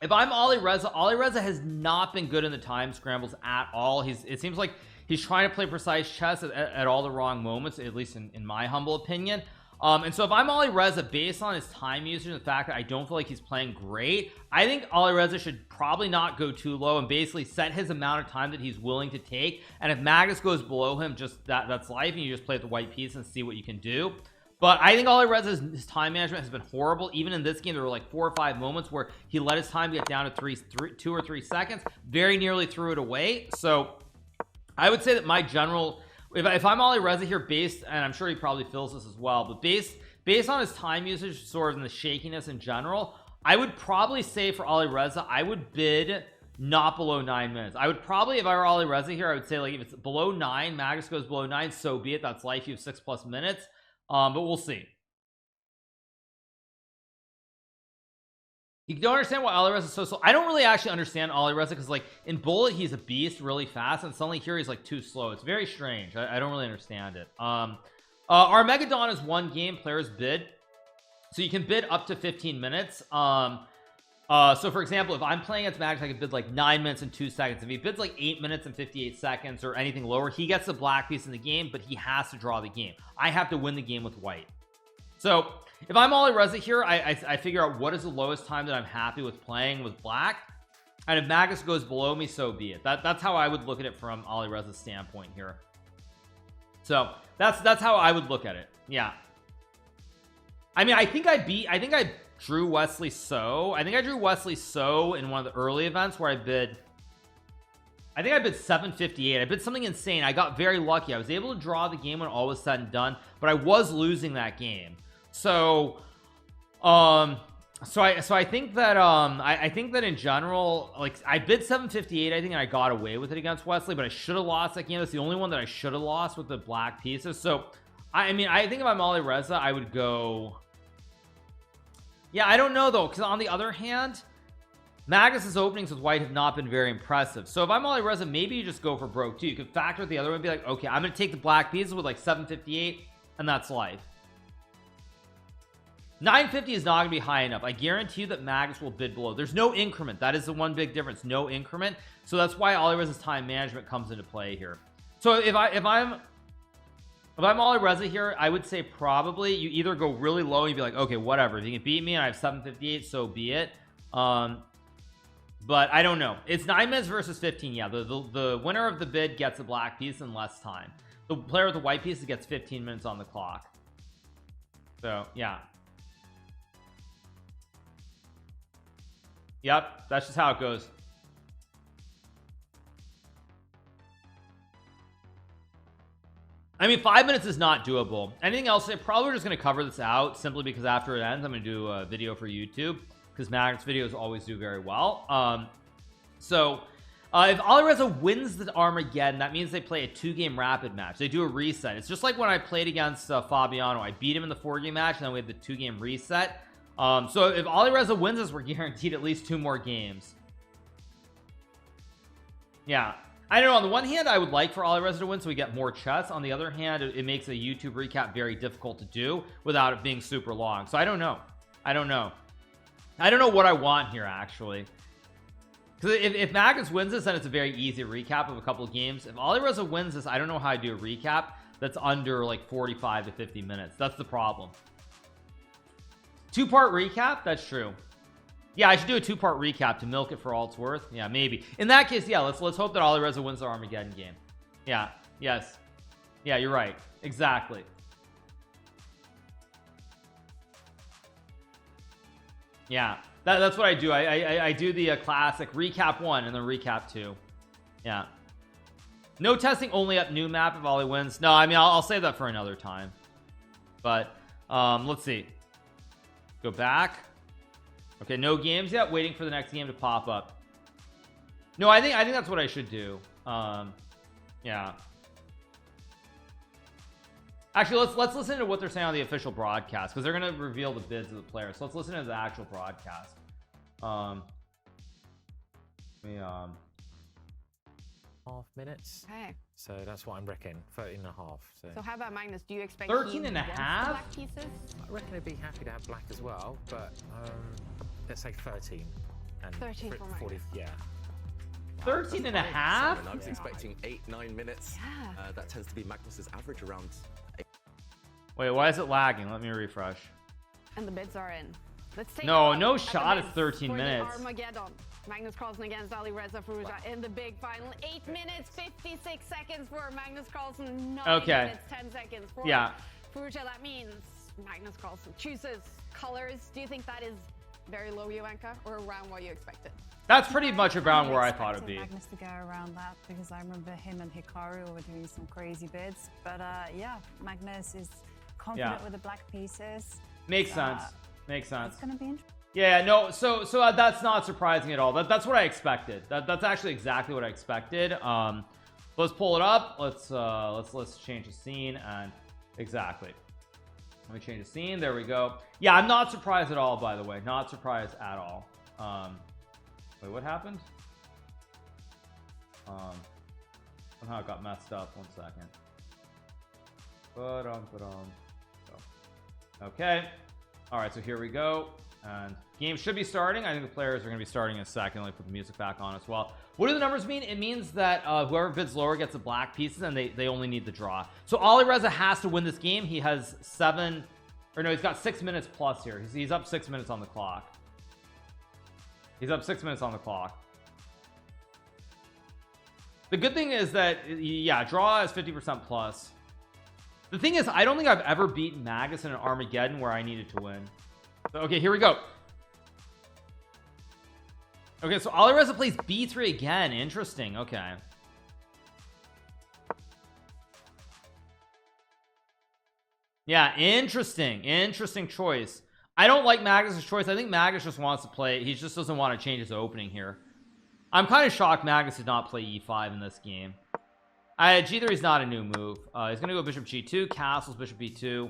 if I'm Ali Reza has not been good in the time scrambles at all. It seems like he's trying to play precise chess at all the wrong moments, at least in my humble opinion. And so if I'm Ali Reza, based on his time usage and the fact that I don't feel like he's playing great, I think Ali Reza should probably not go too low and basically set his amount of time that he's willing to take. And if Magnus goes below him, just that's life, and you just play with the white piece and see what you can do. But I think Ali Reza's his time management has been horrible. Even in this game, there were like 4 or 5 moments where he let his time get down to 2 or 3 seconds, very nearly threw it away. So I would say that my general, if I'm Ali Reza here, based, and I'm sure he probably feels this as well, but based on his time usage sort of and the shakiness in general, I would probably say for Ali Reza, I would bid not below 9 minutes. I would probably, if I were Ali Reza here, I would say like if it's below 9, Magnus goes below 9, so be it. That's life. You have 6+ minutes. But we'll see. You don't understand why Ali Reza is so slow. I don't really actually understand Ali Reza, because like in bullet he's a beast really fast, and suddenly here he's like too slow. It's very strange. I don't really understand it. Armageddon is 1 game, players bid, so you can bid up to 15 minutes. So for example, if I'm playing against Magnus, I could bid like 9 minutes and 2 seconds. If he bids like 8 minutes and 58 seconds or anything lower, he gets the black piece in the game, but he has to draw the game. I have to win the game with white. So if I'm Ali Reza here, I figure out what is the lowest time that I'm happy with playing with black, and if Magnus goes below me, so be it. That's how I would look at it from Ali Reza's standpoint here. So that's how I would look at it. Yeah, I mean, I think I drew Wesley So. I think I drew Wesley So in one of the early events where I bid 758. I bid something insane. I got very lucky. I was able to draw the game when all was said and done, but I was losing that game. So I think that I think that in general, like I bid 758, I think, and I got away with it against Wesley, but I should have lost that game. That's the only one that I should have lost with the black pieces. So I mean, I think if I'm Ali Reza, I would go, yeah, I don't know though, because on the other hand, Magnus's openings with white have not been very impressive. So if I'm Ali Reza, maybe you just go for broke too. You could factor the other one and be like, okay, I'm gonna take the black pieces with like 758, and that's life. 950 is not gonna be high enough. I guarantee you that Magus will bid below. There's no increment. That is the one big difference. No increment. So that's why Olireza's time management comes into play here. So if I'm Olireza here, I would say probably you either go really low and you'd be like, okay, whatever, if you can beat me and I have 758, so be it. But I don't know. It's 9 minutes versus 15. Yeah, the winner of the bid gets a black piece in less time. The player with the white piece gets 15 minutes on the clock. So yeah. Yep, that's just how it goes. I mean, 5 minutes is not doable. Anything else? I'm probably just going to cover this out simply because after it ends, I'm going to do a video for YouTube because Magnus videos always do very well. If Olireza wins the Armageddon, that means they play a 2-game rapid match. They do a reset. It's just like when I played against Fabiano. I beat him in the 4-game match, and then we had the 2-game reset. So if Olireza wins this, we're guaranteed at least 2 more games. Yeah. I don't know, on the one hand I would like for Olireza to win so we get more chess. On the other hand, it makes a YouTube recap very difficult to do without it being super long. So I don't know what I want here actually, because if Magnus wins this, then it's a very easy recap of a couple of games. If Olireza wins this, I don't know how I do a recap that's under like 45 to 50 minutes. That's the problem. 2-part recap, that's true. Yeah, I should do a 2-part recap to milk it for all it's worth. Yeah, maybe. In that case, yeah, let's hope that Olireza wins the Armageddon game. Yeah, yes. Yeah, you're right. Exactly. Yeah, that's what I do. I do the classic recap 1 and then recap 2. Yeah. No testing, only up new map if Ollie wins. No, I mean, I'll save that for another time. But let's see. Go back. Okay, no games yet. Waiting for the next game to pop up. No, I think that's what I should do. Yeah. Actually, let's listen to what they're saying on the official broadcast because they're gonna reveal the bids of the players. So let's listen to the actual broadcast. Half minutes. Okay. So that's what I'm reckoning. 13 and a half. So how about Magnus? Do you expect 13 and a half? Black pieces? I reckon I'd be happy to have black as well, but let's say 13 and 13 for 40. Magnus. Yeah. 13 and a half? I was expecting 8-9 minutes. Yeah. That tends to be Magnus's average around. Wait, why is it lagging? Let me refresh. And the bids are in. Let's take No at shot the at bids 13 for the minutes. Armageddon. Magnus Carlsen against Olireza Firouzja in the big final. 8 minutes 56 seconds for Magnus Carlsen. 9 Okay. minutes 10 seconds for Firouzja. That means Magnus Carlsen chooses colors. Do you think that is very low, Jovanka, or around what you expected? That's pretty much around where I thought it'd be. Magnus to go around that because I remember him and Hikaru were doing some crazy bids. But yeah, Magnus is confident with the black pieces. Makes sense. Makes sense. It's gonna be interesting. Yeah, no, so that's not surprising at all. That's what I expected. That's actually exactly what I expected. Let's pull it up. Let's change the scene and exactly. Let me change the scene. There we go. Yeah, I'm not surprised at all, by the way. Not surprised at all. Wait, what happened? Somehow it got messed up. 1 second. Okay. All right, so here we go. And game should be starting. I think the players are going to be starting in a second. Let me put the music back on as well. What do the numbers mean? It means that whoever bids lower gets the black pieces and they only need the draw. So Olireza has to win this game. He has he's got 6 minutes plus here. He's up 6 minutes on the clock. He's up 6 minutes on the clock. The good thing is that, yeah, draw is 50% plus. The thing is, I don't think I've ever beaten Magus in an Armageddon where I needed to win. Okay, here we go. Okay, so Olireza plays b3 again. Interesting. Okay. Yeah, interesting choice. I don't like Magnus's choice. I think Magnus just wants to play. He just doesn't want to change his opening here. I'm kind of shocked Magnus did not play e5 in this game. G3 is not a new move. He's gonna go bishop g2, castles, bishop b2.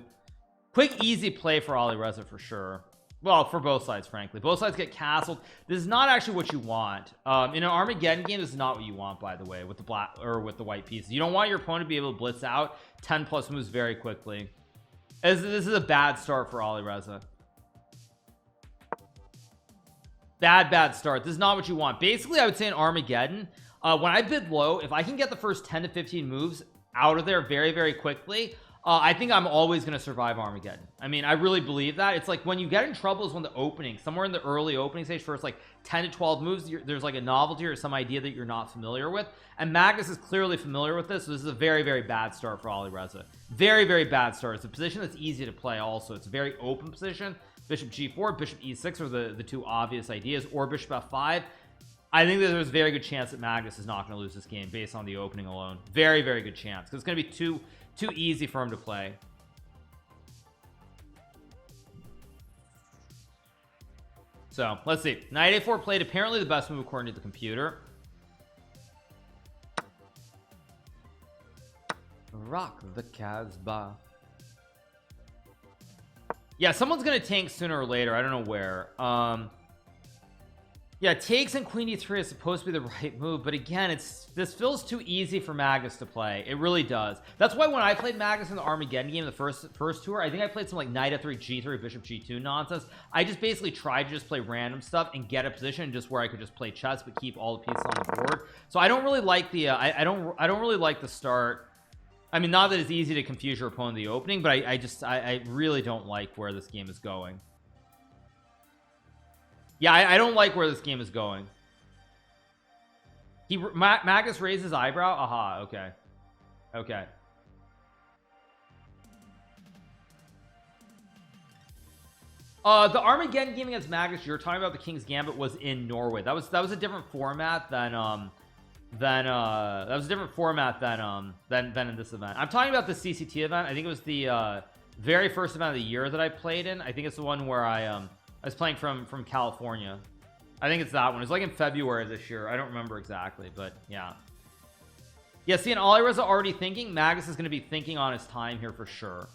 Quick easy play for Olireza for sure. Well, for both sides, frankly. Both sides get castled. This is not actually what you want. In an Armageddon game, this is not what you want, by the way, with the black or with the white pieces. You don't want your opponent to be able to blitz out 10 plus moves very quickly. This is a bad start for Olireza. Bad start. This is not what you want. Basically, I would say in Armageddon, when I bid low, if I can get the first 10 to 15 moves out of there very very quickly, I think I'm always going to survive Armageddon. I mean, I really believe that. It's like when you get in trouble is when the opening, somewhere in the early opening stage, first like 10 to 12 moves, there's like a novelty or some idea that you're not familiar with, and Magnus is clearly familiar with this. So this is a very very bad start for Alireza. Very very bad start. It's a position that's easy to play. Also, it's a very open position. Bishop g4, bishop e6 are the two obvious ideas, or bishop f5. I think that there's a very good chance that Magnus is not going to lose this game based on the opening alone. Very very good chance, because it's going to be too easy for him to play. So let's see. Knight a4 played, apparently the best move according to the computer. Rock the Casbah. Yeah, someone's gonna tank sooner or later. I don't know where. Yeah, takes and queen e3 is supposed to be the right move, but again, this feels too easy for Magnus to play. It really does. That's why when I played Magnus in the Armageddon game, the first tour, I think I played some like knight f3 g3 bishop g2 nonsense. I just basically tried to just play random stuff and get a position just where I could just play chess but keep all the pieces on the board. So I don't really like the I don't really like the start. I mean, not that it's easy to confuse your opponent in the opening, but I really don't like where this game is going. Yeah, I don't like where this game is going. Magnus raised his eyebrow. Aha, okay. Okay. The Armageddon game against Magnus you're talking about, the King's Gambit, was in Norway. That was a different format than that was a different format than in this event. I'm talking about the CCT event. I think it was the very first event of the year that I played in. I think it's the one where I was playing from California. I think it's that one. It was like in February this year. I don't remember exactly, but yeah. Yeah, see, and Alireza already thinking. Magnus is going to be thinking on his time here for sure.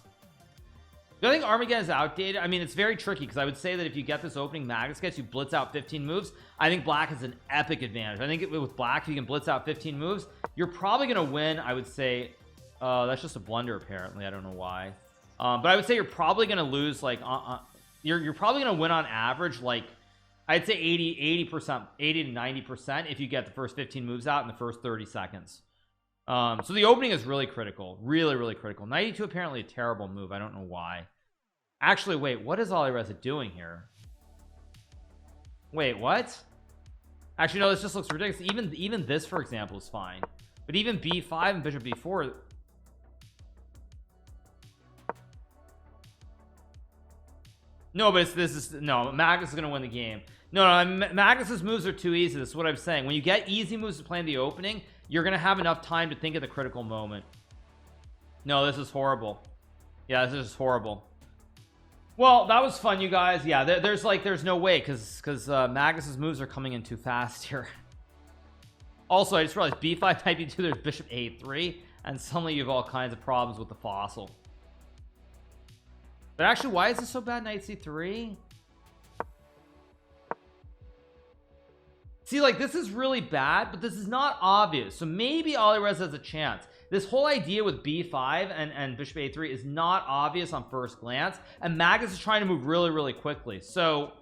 Do I think Armageddon is outdated? I mean, it's very tricky because I would say that if you get this opening Magnus gets, you blitz out 15 moves. I think black has an epic advantage. I think with black, if you can blitz out 15 moves, you're probably going to win. I would say that's just a blunder apparently. I don't know why, but I would say you're probably going to lose like you're probably going to win on average like I'd say 80%, 80 to 90% if you get the first 15 moves out in the first 30 seconds. So the opening is really critical, really critical. Knight e2 apparently a terrible move. I don't know why. Actually, wait, what is Alireza doing here? Wait, what? Actually, no, this just looks ridiculous. Even this, for example, is fine, but even b5 and bishop b4. No, but no, Magnus is gonna win the game. No, Magnus's moves are too easy. This is what I'm saying. When you get easy moves to play in the opening, you're gonna have enough time to think of the critical moment. No, this is horrible. Yeah, this is horrible. Well, that was fun, you guys. Yeah, there's no way because Magnus's moves are coming in too fast here. Also, I just realized b5 type e2, there's bishop a3, and suddenly you have all kinds of problems with the fossil. But actually, why is this so bad? Knight c3. See, like, this is really bad, but this is not obvious. So maybe Alireza has a chance. This whole idea with b5 and bishop a3 is not obvious on first glance, and Magnus is trying to move really quickly. So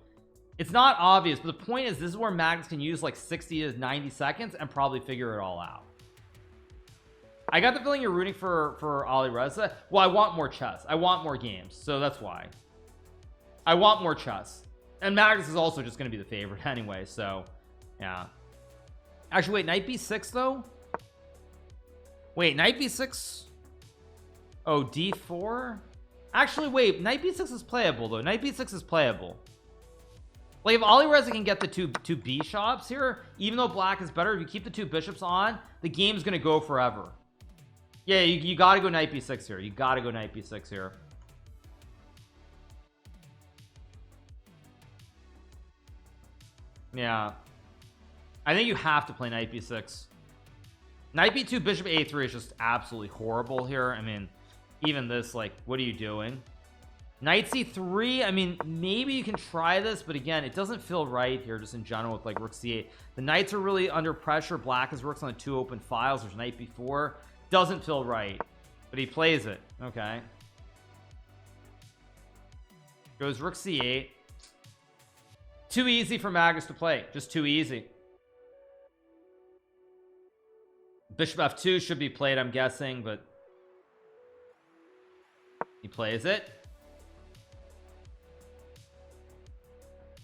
it's not obvious, but the point is this is where Magnus can use like 60 to 90 seconds and probably figure it all out. I got the feeling you're rooting for Alireza. Well, I want more chess. I want more games, so that's why. I want more chess. And Magnus is also just going to be the favorite anyway, so yeah. Actually, wait, knight b6 though? Wait, knight b6? Oh, d4? Actually, wait, knight b6 is playable though. Knight b6 is playable. Like, if Alireza can get the two bishops here, even though black is better, if you keep the two bishops on, the game's going to go forever. Yeah, you got to go knight b6 here. You got to go knight b6 here. Yeah. I think you have to play knight b6. Knight b2, bishop a3 is just absolutely horrible here. I mean, even this, like, what are you doing? Knight c3, I mean, maybe you can try this, but again, it doesn't feel right here just in general with like rook c8. The knights are really under pressure. Black has rooks on the two open files. There's knight b4. Doesn't feel right, but he plays it. Okay, goes rook c8. too easy for Magnus to play, just too easy. Bishop f2 should be played, I'm guessing, but he plays it.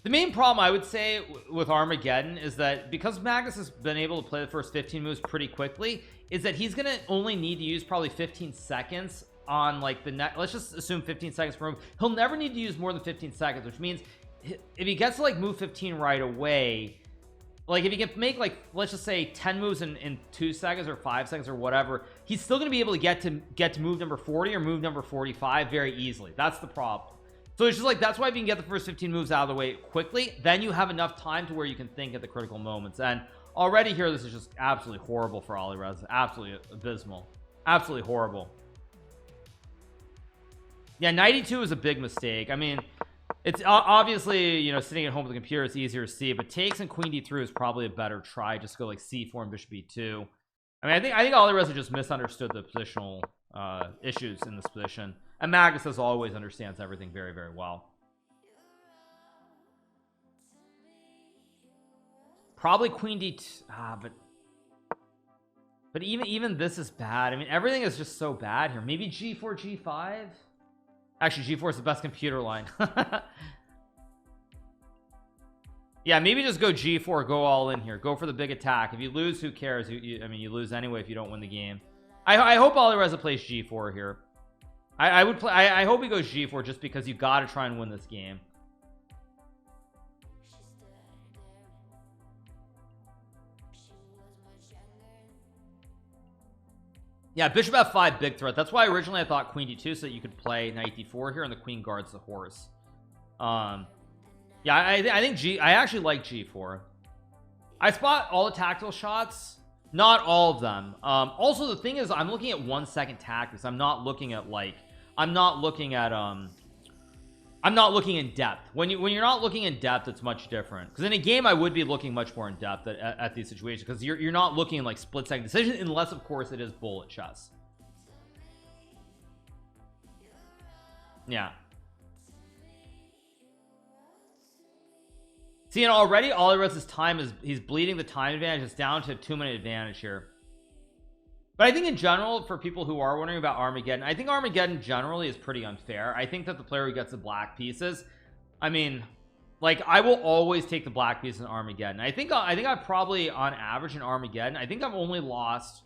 The main problem I would say with Armageddon is that because Magnus has been able to play the first 15 moves pretty quickly, is that he's gonna only need to use probably 15 seconds on like the next, let's just assume 15 seconds per move. He'll never need to use more than 15 seconds, which means if he gets to like move 15 right away, like if he can make like, let's just say 10 moves in 2 seconds or 5 seconds or whatever, he's still going to be able to get to move number 40 or move number 45 very easily. That's the problem. So it's just like, that's why if you can get the first 15 moves out of the way quickly, then you have enough time to where you can think at the critical moments. And already here, this is just absolutely horrible for Alireza. Absolutely abysmal. Absolutely horrible. Yeah, 92 is a big mistake. I mean, it's obviously, you know, sitting at home with the computer, it's easier to see, but takes and queen d3 is probably a better try. Just go like c4 and bishop e2. I mean, I think Alireza just misunderstood the positional issues in this position, and Magnus, as always, understands everything very, very well. Probably queen d2, but even this is bad. I mean, everything is just so bad here. Maybe g4 g5. Actually, g4 is the best computer line. Yeah, maybe just go g4, go all in here, go for the big attack. If you lose, who cares? I mean, you lose anyway if you don't win the game. I hope Alireza plays g4 here. I would play. I hope he goes g4 just because you got to try and win this game. Yeah, bishop f5, big threat. That's why originally I thought queen d2 so that you could play knight d4 here and the queen guards the horse. Yeah, I actually like g4. I spot all the tactical shots, not all of them. Also, the thing is, I'm looking at 1 second tactics. I'm not looking at like, I'm not looking in depth. When you're not looking in depth, it's much different. Because in a game, I would be looking much more in depth at these situations, because you're not looking in like split second decision, unless of course it is bullet chess. Yeah. See, and already Alireza's time is, he's bleeding the time advantage. It's down to a 2-minute advantage here. But I think in general, for people who are wondering about Armageddon, I think Armageddon generally is pretty unfair. I think that the player who gets the black pieces, I mean, like, I will always take the black pieces in Armageddon. I think I've probably, on average in Armageddon, I think I've only lost,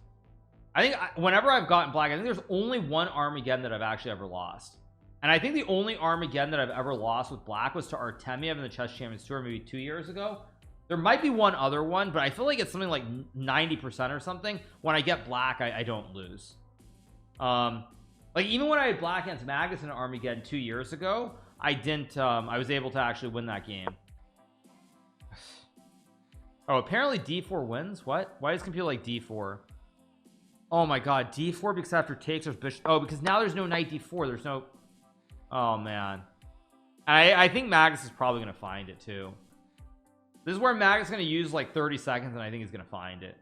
whenever I've gotten black, I think there's only one Armageddon that I've actually ever lost. And I think the only Armageddon that I've ever lost with black was to Artemiev in the Chess Champions Tour maybe 2 years ago. There might be one other one, but I feel like it's something like 90% or something. When I get black, I don't lose. Like even when I had black against Magnus in Armageddon 2 years ago, I didn't I was able to actually win that game. Oh, apparently d4 wins. What? Why does computer like d4? Oh my god, d4 because after takes there's bishop. Oh, because now there's no knight d4. There's no. Oh man, I think Magnus is probably gonna find it too. This is where Magnus is gonna use like 30 seconds, and I think he's gonna find it.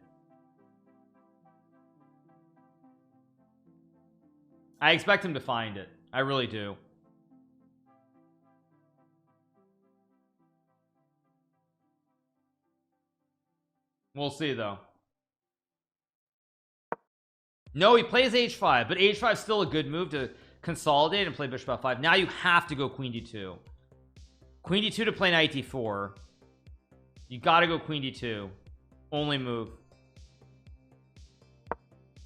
I expect him to find it. I really do. We'll see though. No, he plays h5, but h5 is still a good move to consolidate and play bishop f5. Now you have to go queen d2. Queen d2 to play knight d4. You gotta go queen d2. Only move.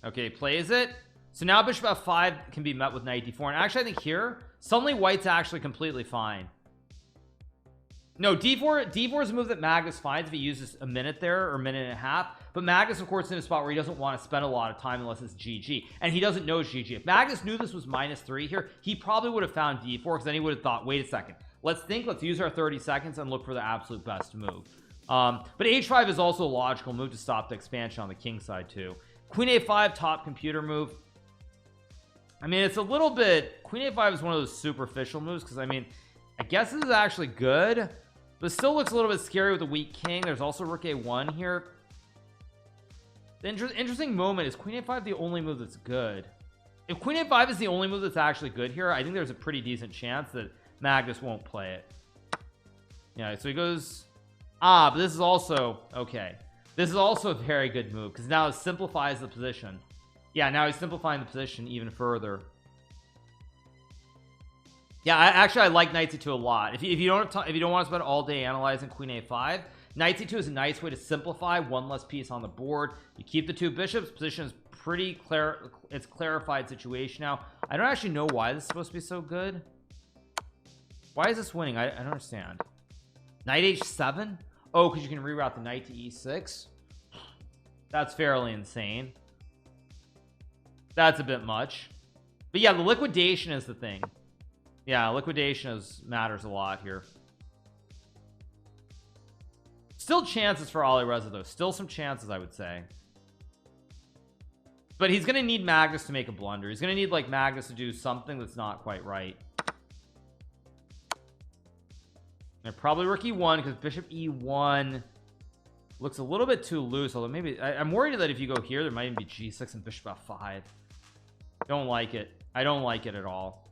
Okay, plays it. So now bishop f5 can be met with knight d4. And actually I think here suddenly white's actually completely fine. No, d4 is a move that Magnus finds if he uses a minute there, or a minute and a half. But Magnus of course is in a spot where he doesn't want to spend a lot of time unless it's GG, and he doesn't know it's GG. If Magnus knew this was -3 here, he probably would have found d4, because then he would have thought, wait a second, let's use our 30 seconds and look for the absolute best move. But h5 is also a logical move to stop the expansion on the king side too. Queen a5, top computer move. I mean, it's a little bit, queen a5 is one of those superficial moves, because I mean, I guess this is actually good, but it still looks a little bit scary with a weak king. There's also rook a1 here. The interesting moment is queen a5 the only move that's good. If queen a5 is the only move that's actually good here, I think there's a pretty decent chance that Magnus won't play it. Yeah, so he goes, but this is also okay. This is also a very good move because now it simplifies the position. Yeah, now he's simplifying the position even further. Yeah, I like knight c2 a lot. If you don't want to spend all day analyzing queen a5, knight c2 is a nice way to simplify one less piece on the board. You keep the two bishops. Position is pretty clear. It's clarified situation now. I don't actually know why this is supposed to be so good. Why is this winning? I don't understand. Knight h7. Oh, because you can reroute the knight to e6. That's fairly insane. That's a bit much. But yeah, the liquidation is the thing. Yeah, liquidation matters a lot here. Still chances for Alireza though. Still some chances, I would say. But he's gonna need Magnus to make a blunder. He's gonna need like Magnus to do something that's not quite right. And probably rook e1 because bishop e1 looks a little bit too loose. Although maybe I'm worried that if you go here, there might even be g6 and bishop f5. Don't like it. I don't like it at all.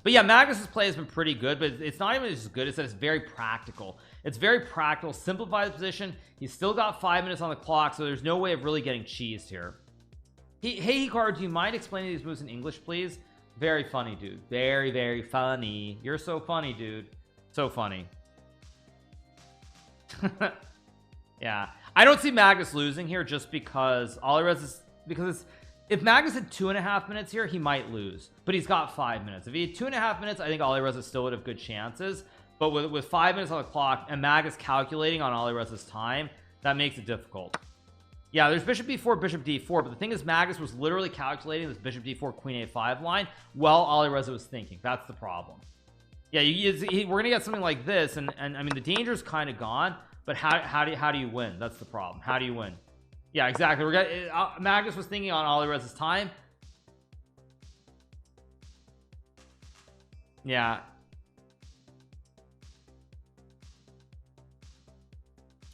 But yeah, Magnus's play has been pretty good, but it's not even as good. It's that it's very practical. It's very practical. Simplify the position. He's still got 5 minutes on the clock, so there's no way of really getting cheesed here. Hey Hikaru, do you mind explaining these moves in English, please? Very funny, dude. Very, very funny. You're so funny, dude. So funny. Yeah, I don't see Magnus losing here just because if Magnus had 2.5 minutes here, he might lose, but he's got 5 minutes. If he had 2.5 minutes, I think Alireza still would have good chances, but with 5 minutes on the clock and Magnus calculating on Alireza's time, that makes it difficult. Yeah, there's bishop b4, bishop d4, but the thing is Magnus was literally calculating this bishop d4 queen a5 line while Alireza was thinking. That's the problem. Yeah, we're gonna get something like this, and I mean the danger's kind of gone, but how do you win? That's the problem. How do you win? Yeah, exactly. Magnus was thinking on Alireza's time. Yeah.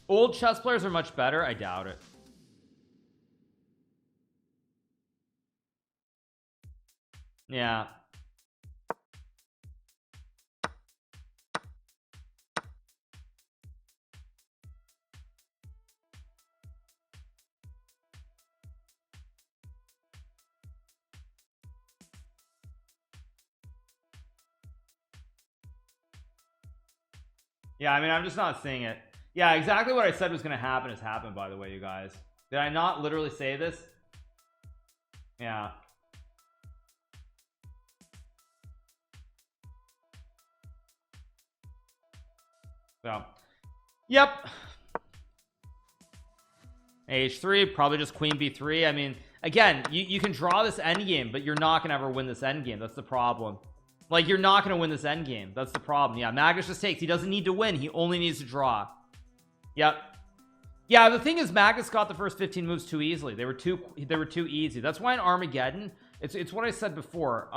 Old chess players are much better. I doubt it. Yeah. Yeah, I mean, I'm just not seeing it. Yeah, exactly what I said was going to happen has happened, by the way, you guys. Did I not literally say this? Yeah. So, yep. h3, probably just queen b3. I mean, again, you can draw this endgame, but you're not going to ever win this endgame. That's the problem. Like, you're not going to win this endgame. That's the problem. Yeah, Magnus just takes. He doesn't need to win. He only needs to draw. Yep. Yeah, the thing is Magnus got the first 15 moves too easily. They were too easy. That's why in Armageddon, it's what I said before.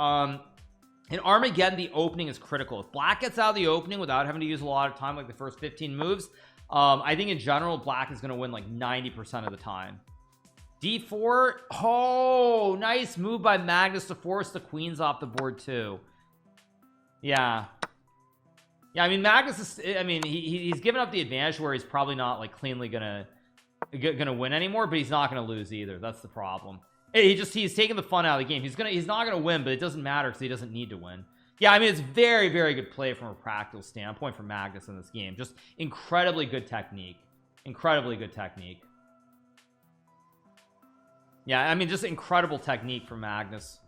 In Armageddon, the opening is critical. If Black gets out of the opening without having to use a lot of time, like the first 15 moves, I think in general, Black is going to win like 90% of the time. D4. Oh, nice move by Magnus to force the queens off the board too. Yeah. I mean, Magnus is, I mean, he's given up the advantage where he's probably not like cleanly gonna win anymore, but he's not gonna lose either. That's the problem. He's taking the fun out of the game. He's not gonna win, but it doesn't matter because he doesn't need to win. Yeah, I mean, it's very, very good play from a practical standpoint for Magnus in this game. Just incredibly good technique. Incredibly good technique. Yeah, I mean, just incredible technique from Magnus.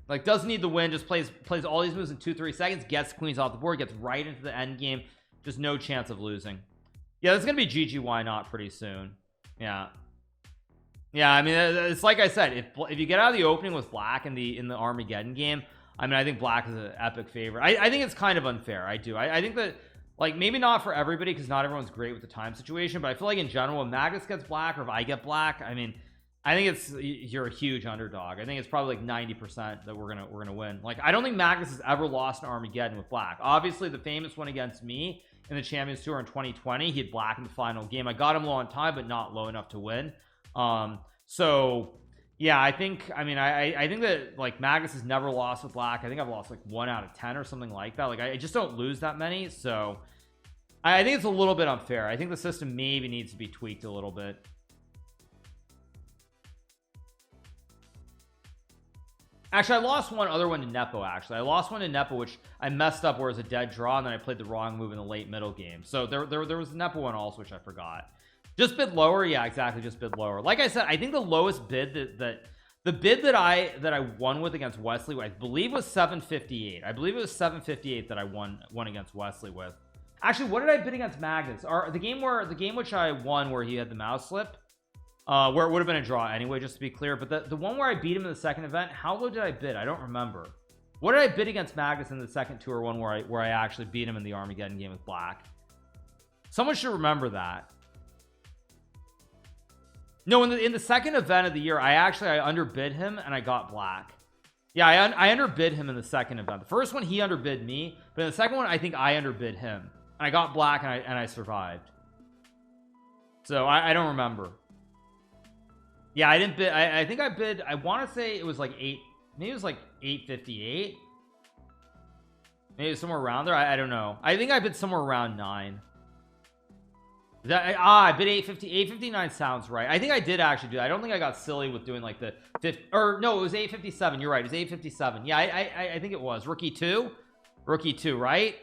Like, doesn't need the win, just plays all these moves in 2-3 seconds, gets queens off the board, gets right into the end game. Just no chance of losing. Yeah, that's gonna be GG why not pretty soon. Yeah, I mean, it's like I said, if you get out of the opening with Black in the Armageddon game, I mean, I think Black is an epic favorite. I think it's kind of unfair. I do. I think that, like, maybe not for everybody because not everyone's great with the time situation, but I feel like in general, when Magnus gets Black or if I get Black, I mean, I think you're a huge underdog. I think it's probably like 90% that we're gonna win. Like, I don't think Magnus has ever lost an Armageddon with Black. Obviously, the famous one against me in the Champions Tour in 2020, he had Black in the final game. I got him low on time, but not low enough to win. So Yeah, I think, I mean, I think that like Magnus has never lost with black. I think I've lost like 1 out of 10 or something like that. Like I just don't lose that many, so I think it's a little bit unfair. I think the system maybe needs to be tweaked a little bit. Actually, I lost one other one to Nepo. Actually, I lost one to Nepo, which I messed up where it was a dead draw, and then I played the wrong move in the late middle game. So there was a Nepo one also, which I forgot. Just bid lower. Yeah, exactly, just bid lower. Like I said, I think the lowest bid the bid that I won with against Wesley, I believe, was 758. I believe it was 758 that I won against Wesley with. Actually, what did I bid against Magnus? Or the game which I won where he had the mouse slip, where it would have been a draw anyway, just to be clear. But the one where I beat him in the second event, how low did I bid? I don't remember. What did I bid against Magnus in the second tour one where I actually beat him in the Armageddon game with black? Someone should remember that. No, in the second event of the year, I underbid him and I got black. Yeah, I underbid him in the second event. The first one he underbid me, but in the second one I think I underbid him. I got black and I survived. So I don't remember. Yeah, I didn't bid. I think I bid. I want to say it was like 8. Maybe it was like 858. Maybe somewhere around there. I don't know. I think I bid somewhere around 9. I bid 850. 859 sounds right. I think I did actually do that. I don't think I got silly with doing like the 50, or no, it was 857. You're right. It was 857. Yeah, I think it was rookie 2, right?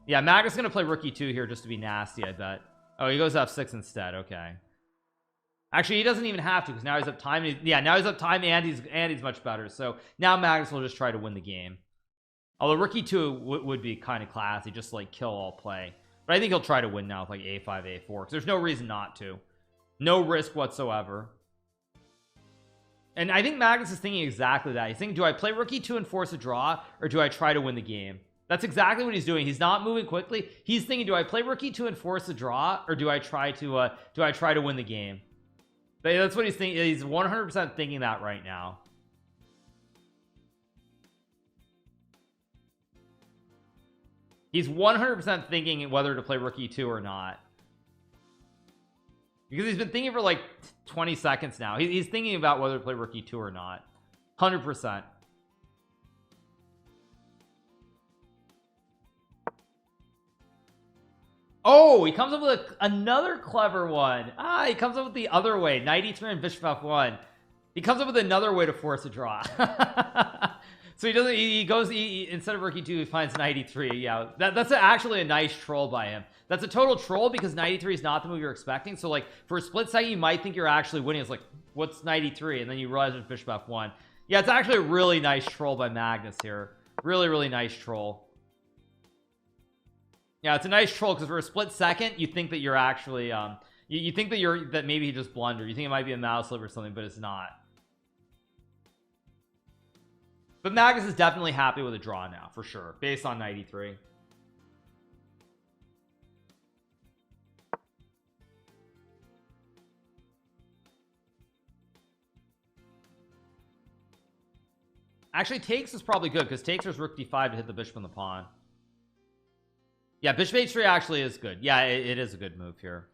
Yeah, Magnus is gonna play rookie 2 here just to be nasty, I bet. Oh, he goes F6 instead. Okay. Actually, he doesn't even have to, because now he's up time. Yeah, now he's up time and he's much better. So now Magnus will just try to win the game. Although rookie 2 would be kind of classy, just like kill all play. But I think he'll try to win now with like A5, A4, because there's no reason not to. No risk whatsoever. And I think Magnus is thinking exactly that. He's thinking, do I play rookie 2 and force a draw, or do I try to win the game? That's exactly what he's doing. He's not moving quickly. He's thinking, do I play rookie 2 and force a draw, or do I try to win the game? But that's what he's thinking. He's 100% thinking that right now. He's 100% thinking whether to play rookie 2 or not, because he's been thinking for like 20 seconds now. He's thinking about whether to play rookie 2 or not. 100%. Oh, he comes up with another clever one. He comes up with the other way. 93 and bishop f1. He comes up with another way to force a draw. So he doesn't, he goes, instead of rookie 2, he finds 93. Yeah, that's actually a nice troll by him. That's a total troll, because 93 is not the move you're expecting. So like for a split second, you might think you're actually winning. It's like, what's 93? And then you realize it's bishop f1. Yeah, it's actually a really nice troll by Magnus here. Really nice troll. Yeah, it's a nice troll, because for a split second, you think that you're actually you think that maybe he just blundered. You think it might be a mouse slip or something, but it's not. But Magnus is definitely happy with a draw now, for sure, based on 93. Actually, takes is probably good, because takes is rook d5 to hit the bishop and the pawn. Yeah, bishop h3 actually is good. Yeah, it is a good move here.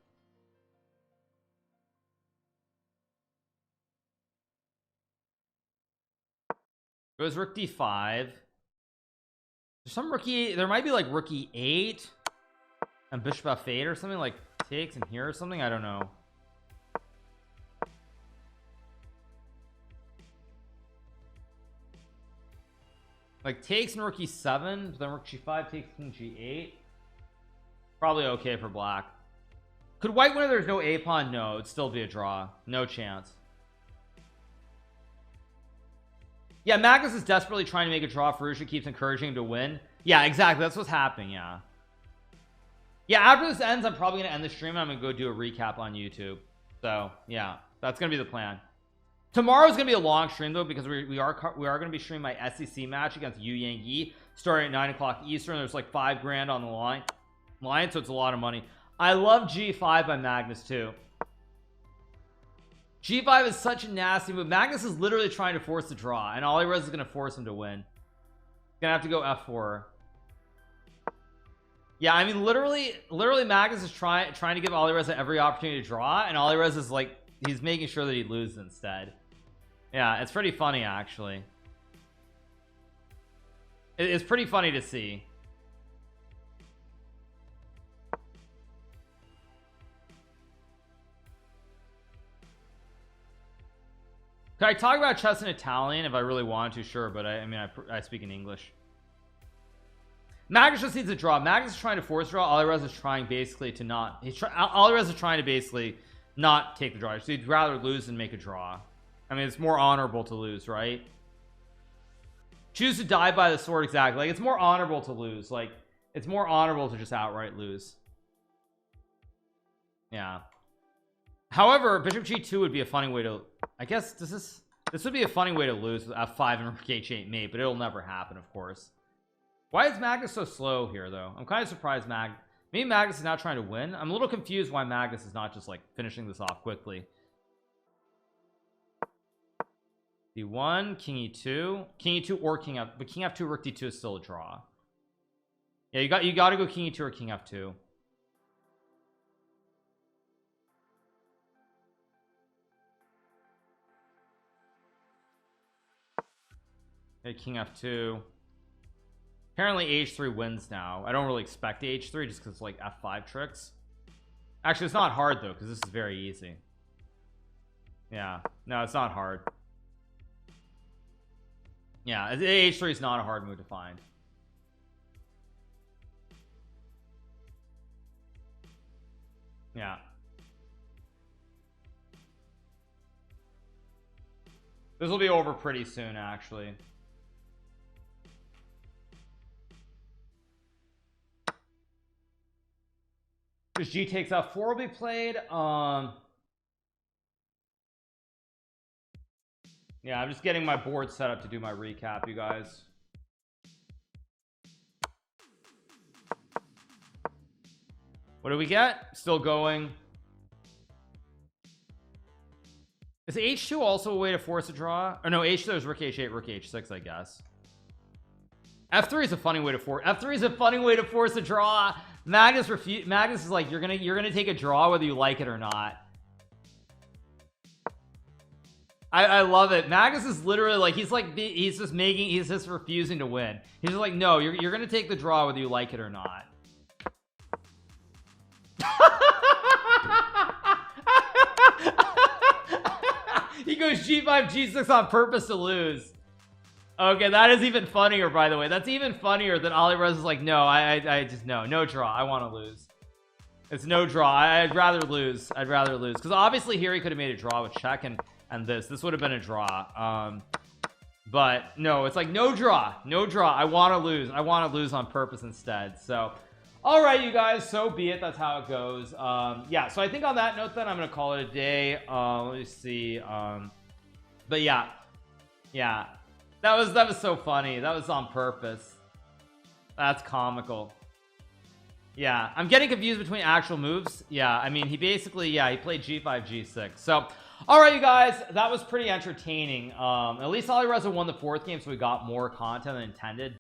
Goes rook d5. There's some rookie, there might be like rook e8 and bishop f8 or something, like takes in here or something. I don't know. Like takes and rook e7, but then rook g5 takes king g8. Probably okay for black. Could white win if there's no a pawn? No, it'd still be a draw. No chance. Yeah, Magnus is desperately trying to make a draw. Ferrugia keeps encouraging him to win. Yeah, exactly. That's what's happening. Yeah. Yeah, after this ends, I'm probably going to end the stream. I'm going to go do a recap on YouTube. So, yeah, that's going to be the plan. Tomorrow's going to be a long stream, though, because we are going to be streaming my SEC match against Yu Yang Yi, starting at 9 o'clock Eastern. There's like $5 grand on the line, so it's a lot of money. I love G5 by Magnus, too. G5 is such a nasty move. Magnus is literally trying to force the draw, and Alirez is going to force him to win. He's going to have to go F4. Yeah, I mean, literally Magnus is trying to give Alirez every opportunity to draw, and Alirez is like, he's making sure that he loses instead. Yeah, it's pretty funny actually. It's pretty funny to see. Can I talk about chess in Italian if I really want to? Sure, but I mean I speak in English. Magnus just needs a draw. Magnus is trying to force draw. Alirez is trying basically to not. Alirez is trying to basically not take the draw. So he'd rather lose than make a draw. I mean, it's more honorable to lose, right? Choose to die by the sword. Exactly. Like, it's more honorable to lose. Like, it's more honorable to just outright lose. Yeah. However, bishop g2 would be a funny way to, I guess this would be a funny way to lose with f5 and rook h8 mate, but it'll never happen, of course. Why is Magnus so slow here though? I'm kind of surprised maybe Magnus is not trying to win. I'm a little confused why Magnus is not just like finishing this off quickly. d1, king e2 or king f, but king f2 rook d2 is still a draw. Yeah, you got to go king e2 or king f2. Okay, king f2. Apparently h3 wins now. I don't really expect the h3 just because like f5 tricks. Actually, it's not hard though because this is very easy. Yeah, no, it's not hard. Yeah, h3 is not a hard move to find. Yeah. This will be over pretty soon, actually. Because G takes out 4 will be played. Yeah, I'm just getting my board set up to do my recap, you guys. What do we get? Still going. Is h2 also a way to force a draw? Or no, h2 is rook h8, rook h6, I guess. f3 is a funny way to force a draw. Magnus is like, you're gonna take a draw whether you like it or not. I love it. Magnus is literally like, he's just refusing to win. He's just like, no, you're gonna take the draw whether you like it or not. He goes g5 g6 on purpose to lose. Okay, that is even funnier, by the way. That's even funnier than Alirez is like, no, I just no draw. I want to lose. It's no draw. I'd rather lose. Because obviously here he could have made a draw with check and this would have been a draw. But no, it's like no draw. I want to lose on purpose instead. So all right, you guys, so be it. That's how it goes. Yeah, so I think on that note then I'm gonna call it a day. Let me see. But yeah, that was so funny. That was on purpose. That's comical. Yeah, I'm getting confused between actual moves. Yeah, I mean, he basically, he played g5 g6. So all right, you guys, that was pretty entertaining. At least Alireza won the 4th game, so we got more content than intended.